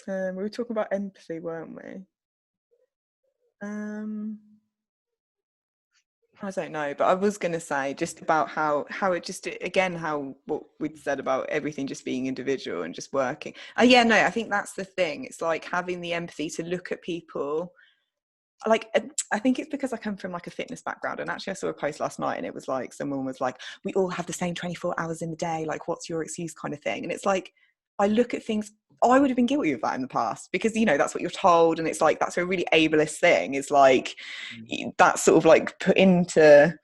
We were talking about empathy, weren't we? I don't know, but I was going to say just about how it just, again, how what we'd said about everything just being individual and just working. Yeah, no, I think that's the thing. It's like having the empathy to look at people. Like, I think it's because I come from like a fitness background, and actually I saw a post last night and it was like someone was like, we all have the same 24 hours in the day, like what's your excuse, kind of thing. And it's like, I look at things, I would have been guilty of that in the past because, you know, that's what you're told, and it's like that's a really ableist thing. It's like that's sort of like put into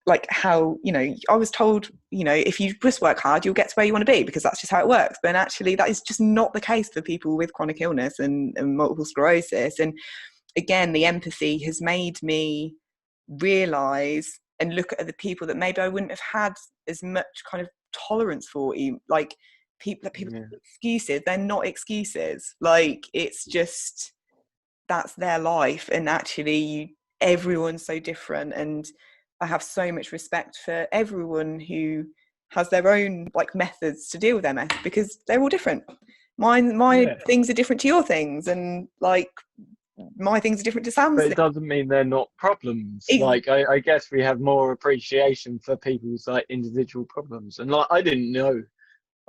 like how, you know, I was told, you know, if you just work hard you'll get to where you want to be because that's just how it works. But actually that is just not the case for people with chronic illness and multiple sclerosis. And again, the empathy has made me realize and look at other people that maybe I wouldn't have had as much kind of tolerance for. Like people excuses, they're not excuses. Like it's just, that's their life. And actually everyone's so different, and I have so much respect for everyone who has their own like methods to deal with MS because they're all different. My things are different to your things, and like my things are different to Sam's but it things. doesn't mean they're not problems. Like I guess we have more appreciation for people's like individual problems. And like I didn't know,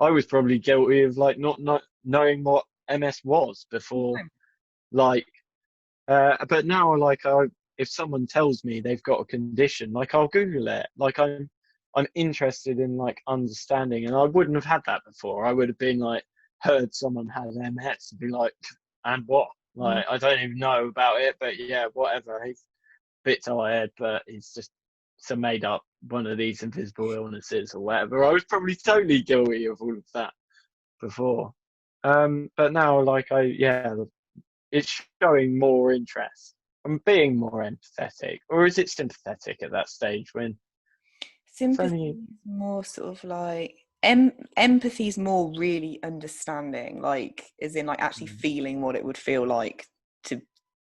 I was probably guilty of like not knowing what MS was before. Like, but now like if someone tells me they've got a condition, like I'll Google it. Like I'm interested in like understanding, and I wouldn't have had that before. I would have been like heard someone had MS and be like, and what? Like I don't even know about it, but yeah, whatever. He's a bit tired, but he's just some made up one of these invisible illnesses or whatever. I was probably totally guilty of all of that before. But now like it's showing more interest. I'm being more empathetic, or is it sympathetic at that stage when Sympathy is more sort of like empathy is more really understanding, like as in like actually feeling what it would feel like to.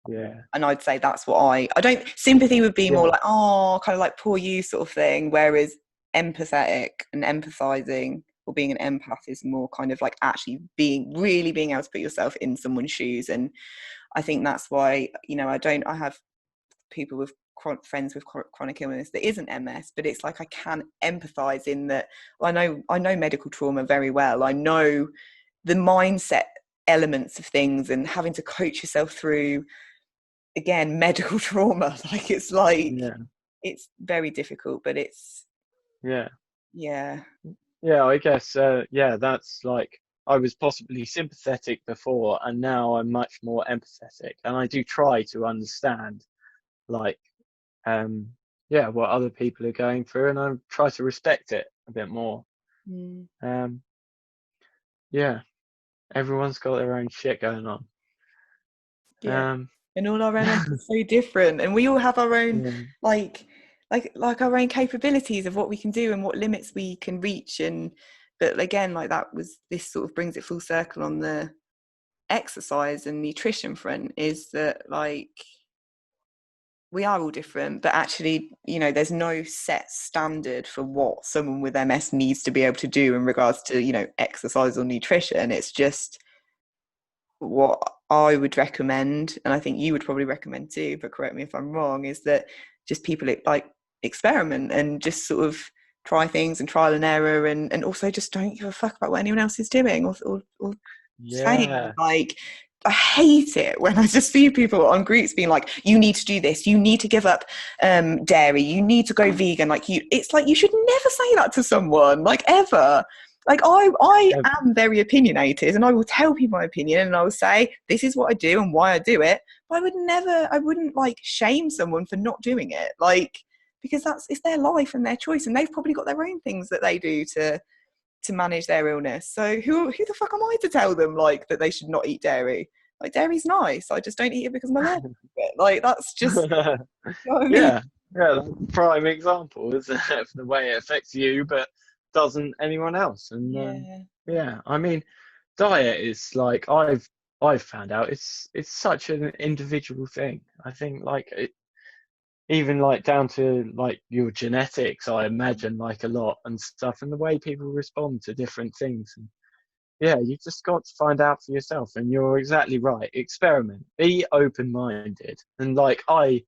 Yeah. And I'd say that's what I don't, sympathy would be more like, oh, kind of like poor you sort of thing, whereas empathetic and empathizing or being an empath is more kind of like actually being able to put yourself in someone's shoes. And I think that's why, you know, I have people with friends with chronic illness that isn't MS, but it's like I can empathize in that. Well, I know medical trauma very well. I know the mindset elements of things and having to coach yourself through, again, medical trauma. Like it's like it's very difficult, but it's yeah yeah I guess that's like I was possibly sympathetic before, and now I'm much more empathetic, and I do try to understand like what other people are going through, and I try to respect it a bit more. yeah, everyone's got their own shit going on. Yeah. Um, And all our MS is so different, and we all have our own yeah, like our own capabilities of what we can do and what limits we can reach. And but again, like that was this sort of brings it full circle on the exercise and nutrition front, is that like we are all different, but actually, you know, there's no set standard for what someone with MS needs to be able to do in regards to, you know, exercise or nutrition. It's just what I would recommend, and I think you would probably recommend too, but correct me if I'm wrong, is that just people like experiment and just sort of try things and trial and error, and also just don't give a fuck about what anyone else is doing or saying. yeah. Like, I hate it when I just see people on groups being like, you need to do this, you need to give up dairy, you need to go vegan. Like, it's like you should never say that to someone, like, ever. Like, I Ev- am very opinionated, and I will tell people my opinion, and I will say this is what I do and why I do it. But I wouldn't like shame someone for not doing it, like, because it's their life and their choice, and they've probably got their own things that they do to manage their illness. So who the fuck am I to tell them like that they should not eat dairy? Like, dairy's nice, I just don't eat it because I'm allergic to it. Like, that's just, you know what I mean? yeah, yeah, that's a prime example, isn't it, of the way it affects you, but doesn't anyone else. And Yeah. yeah, I mean, diet is like I've found out it's such an individual thing. I think like even like down to like your genetics, I imagine like a lot and stuff, and the way people respond to different things. And yeah, you just got to find out for yourself. And you're exactly right. Experiment. Be open-minded. And like I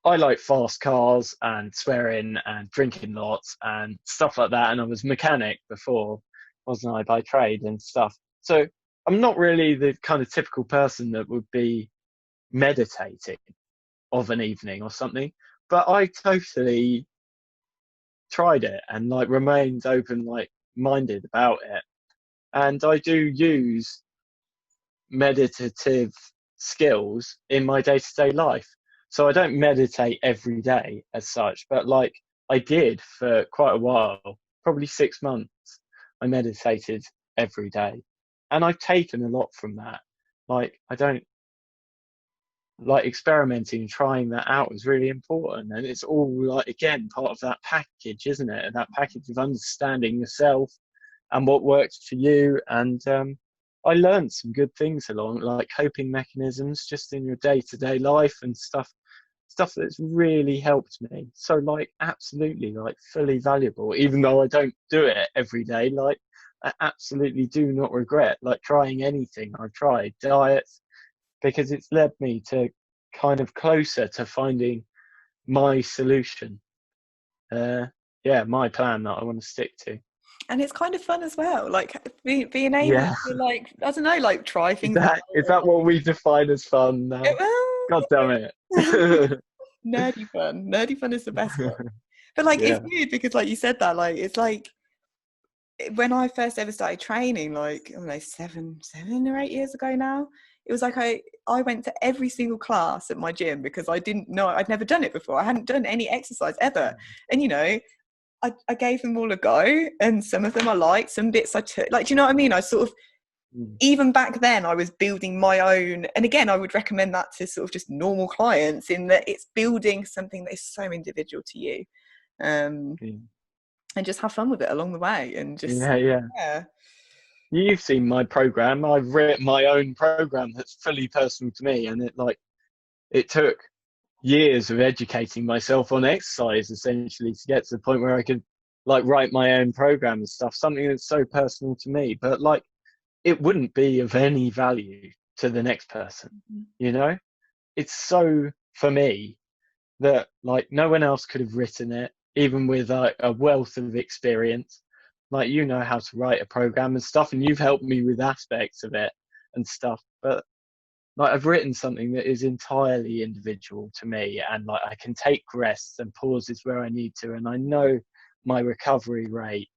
like fast cars and swearing and drinking lots and stuff like that. And I was a mechanic before, wasn't I, by trade and stuff. So I'm not really the kind of typical person that would be meditating of an evening or something. But I totally tried it and like remained open, like minded about it. And I do use meditative skills in my day-to-day life. So I don't meditate every day as such, but like I did for quite a while, probably 6 months. I meditated every day, and I've taken a lot from that. Like I don't like experimenting, trying that out is really important, and it's all like again part of that package, isn't it? That package of understanding yourself and what works for you. And I learned some good things along, like coping mechanisms, just in your day-to-day life and stuff that's really helped me. So like absolutely like fully valuable, even though I don't do it every day. Like I absolutely do not regret like trying anything I've tried, diets, because it's led me to kind of closer to finding my solution. Uh, yeah, my plan that I want to stick to. And it's kind of fun as well, like being able Yeah. to, like, I don't know, like try Is things out. that what we define as fun now? God damn it. Nerdy fun is the best one. But like, it's Yeah. weird because like you said that, like, it's like when I first ever started training, like, I don't know, 7 or 8 years ago now, it was like I went to every single class at my gym because I didn't know, I'd never done it before. I hadn't done any exercise ever. And, you know, I gave them all a go, and some of them I liked, some bits I took. Like, do you know what I mean? I sort of, Mm. even back then, I was building my own. And again, I would recommend that to sort of just normal clients, in that it's building something that is so individual to you. Um, Yeah. and just have fun with it along the way, and just, Yeah, yeah. yeah. You've seen my program. I've written my own program that's fully personal to me, and it took years of educating myself on exercise essentially to get to the point where I could like write my own program and stuff, something that's so personal to me, but like it wouldn't be of any value to the next person, you know? It's so for me that like no one else could have written it, even with a wealth of experience. Like you know how to write a program and stuff, and you've helped me with aspects of it and stuff. But like I've written something that is entirely individual to me, and like I can take rests and pauses where I need to, and I know my recovery rate,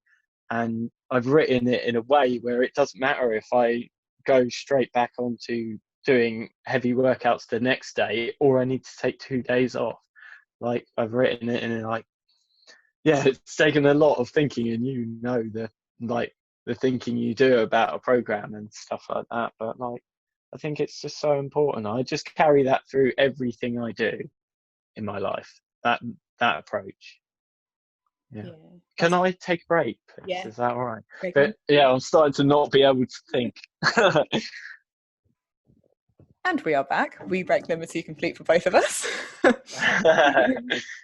and I've written it in a way where it doesn't matter if I go straight back onto doing heavy workouts the next day or I need to take 2 days off. Like I've written it in like, yeah, it's taken a lot of thinking, and you know the like the thinking you do about a program and stuff like that. But like, I think it's just so important. I just carry that through everything I do in my life. That approach. Yeah. Yeah. Can I take a break, please? Yeah. Is that all right? Great one. But yeah, I'm starting to not be able to think. And we are back. Re-break number 2 complete for both of us.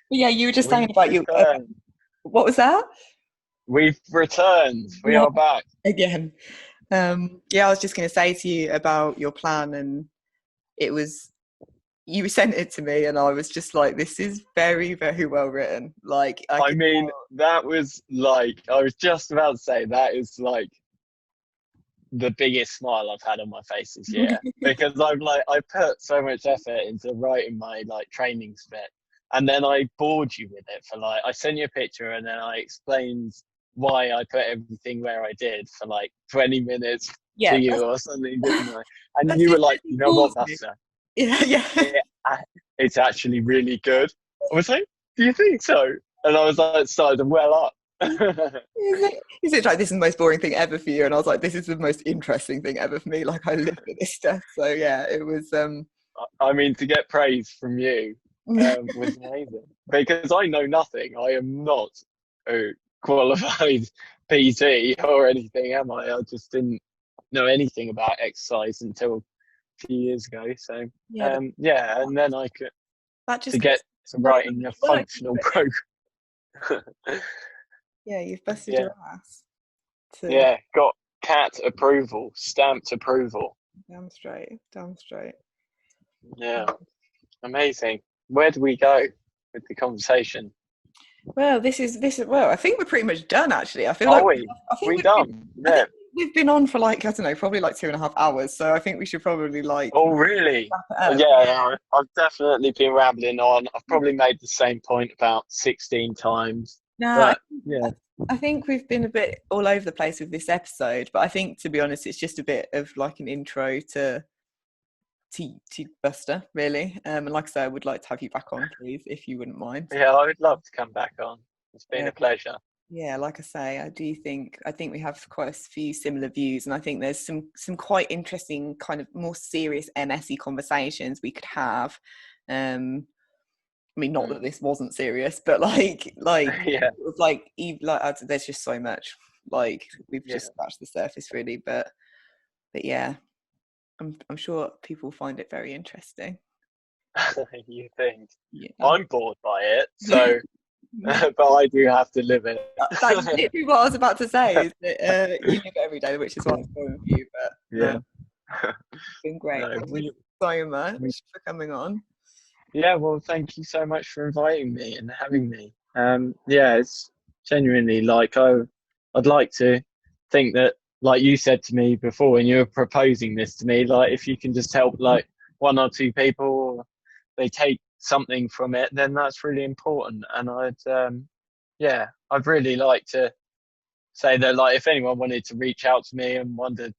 Yeah, you were just saying We've about you. returned. What was that? We've returned. We Yeah, are back. again. Yeah, I was just going to say to you about your plan, and it was, you sent it to me, and I was just like, this is very, very well written. Like, I I could mean, that was like, I was just about to say, that is like the biggest smile I've had on my face this year, because I put so much effort into writing my like training spec, and then I bored you with it for like, I sent you a picture and then I explained why I put everything where I did for like 20 minutes to yeah, you or something, didn't I? And that's you it. were like, you know what, Balls me. Buster, Yeah, yeah. it's actually really good. I was like, do you think so? And I was like, started to well up. Is it like, this is the most boring thing ever for you? And I was like, this is the most interesting thing ever for me. Like, I live for this stuff. So yeah, it was I mean, to get praise from you was amazing, because I know nothing. I am not a qualified PT or anything, am I? I just didn't know anything about exercise until a few years ago. So yeah, yeah, and then I could that to just goes get to so writing a much work. functional program. Yeah, you've busted Yeah, your ass to yeah, got cat approval, stamped approval. damn straight, damn straight. Yeah, amazing. Where do we go with the conversation? Well, this is well, I think we're pretty much done actually. I feel Are like we? I think We we've been, done? I Yeah. think we've been on for like, I don't know, probably like 2.5 hours. So I think we should probably like Oh, really? wrap it up. Yeah, I've definitely been rambling on. I've probably made the same point about 16 times. No, But yeah, I think we've been a bit all over the place with this episode, but I think to be honest, it's just a bit of like an intro to Buster, really. And like I say, I would like to have you back on, please, if you wouldn't mind. yeah, I would love to come back on. It's been Yeah. a pleasure. Yeah, like I say, I think we have quite a few similar views, and I think there's some quite interesting kind of more serious MSy conversations we could have. I mean, not that this wasn't serious, but Yeah, it was like there's just so much. Like, we've yeah. just scratched the surface, really. But yeah, I'm sure people find it very interesting. You think Yeah. I'm bored by it, so but I do have to live it. That's literally what I was about to say. Is that you live it every day, which is why I'm going with you. But Yeah. it's been great. No, Thank you so much for coming on. yeah, well, thank you so much for inviting me and having me. Yeah, it's genuinely like I'd like to think that, like you said to me before when you were proposing this to me, like if you can just help like one or two people, or they take something from it, then that's really important. And yeah, I'd really like to say that, like, if anyone wanted to reach out to me and wanted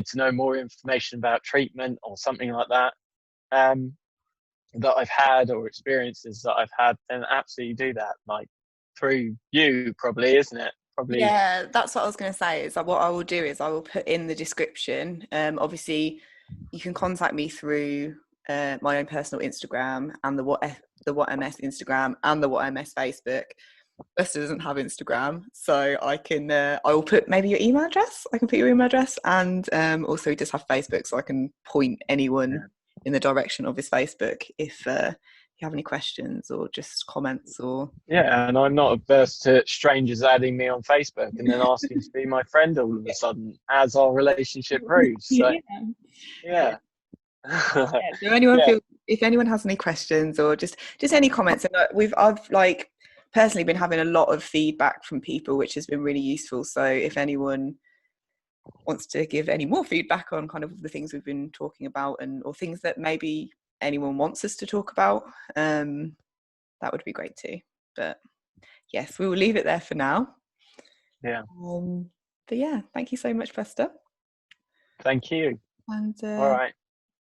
to know more information about treatment or something like that. That I've had or experiences that I've had, then absolutely do that. Like through you, probably, isn't it? Probably. Yeah, that's what I was going to say. Is that what I will do is I will put in the description. Obviously, you can contact me through my own personal Instagram and the WhatMS Instagram and the WhatMS Facebook. Buster doesn't have Instagram, so I will put maybe your email address. I can put your email address, and also we just have Facebook, so I can point anyone in the direction of his Facebook if you have any questions or just comments or. Yeah, and I'm not averse to strangers adding me on Facebook and then asking to be my friend all of a sudden, as our relationship proves. So, yeah. Yeah. So anyone Yeah, if anyone has any questions or just any comments, and I've like personally been having a lot of feedback from people, which has been really useful. So if anyone wants to give any more feedback on kind of the things we've been talking about, and or things that maybe anyone wants us to talk about, that would be great too. But yes, we will leave it there for now. yeah. But yeah, thank you so much, Buster. Thank you. And All right.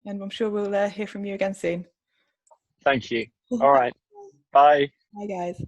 and I'm sure we'll hear from you again soon. Thank you. All right. Bye. Bye, guys.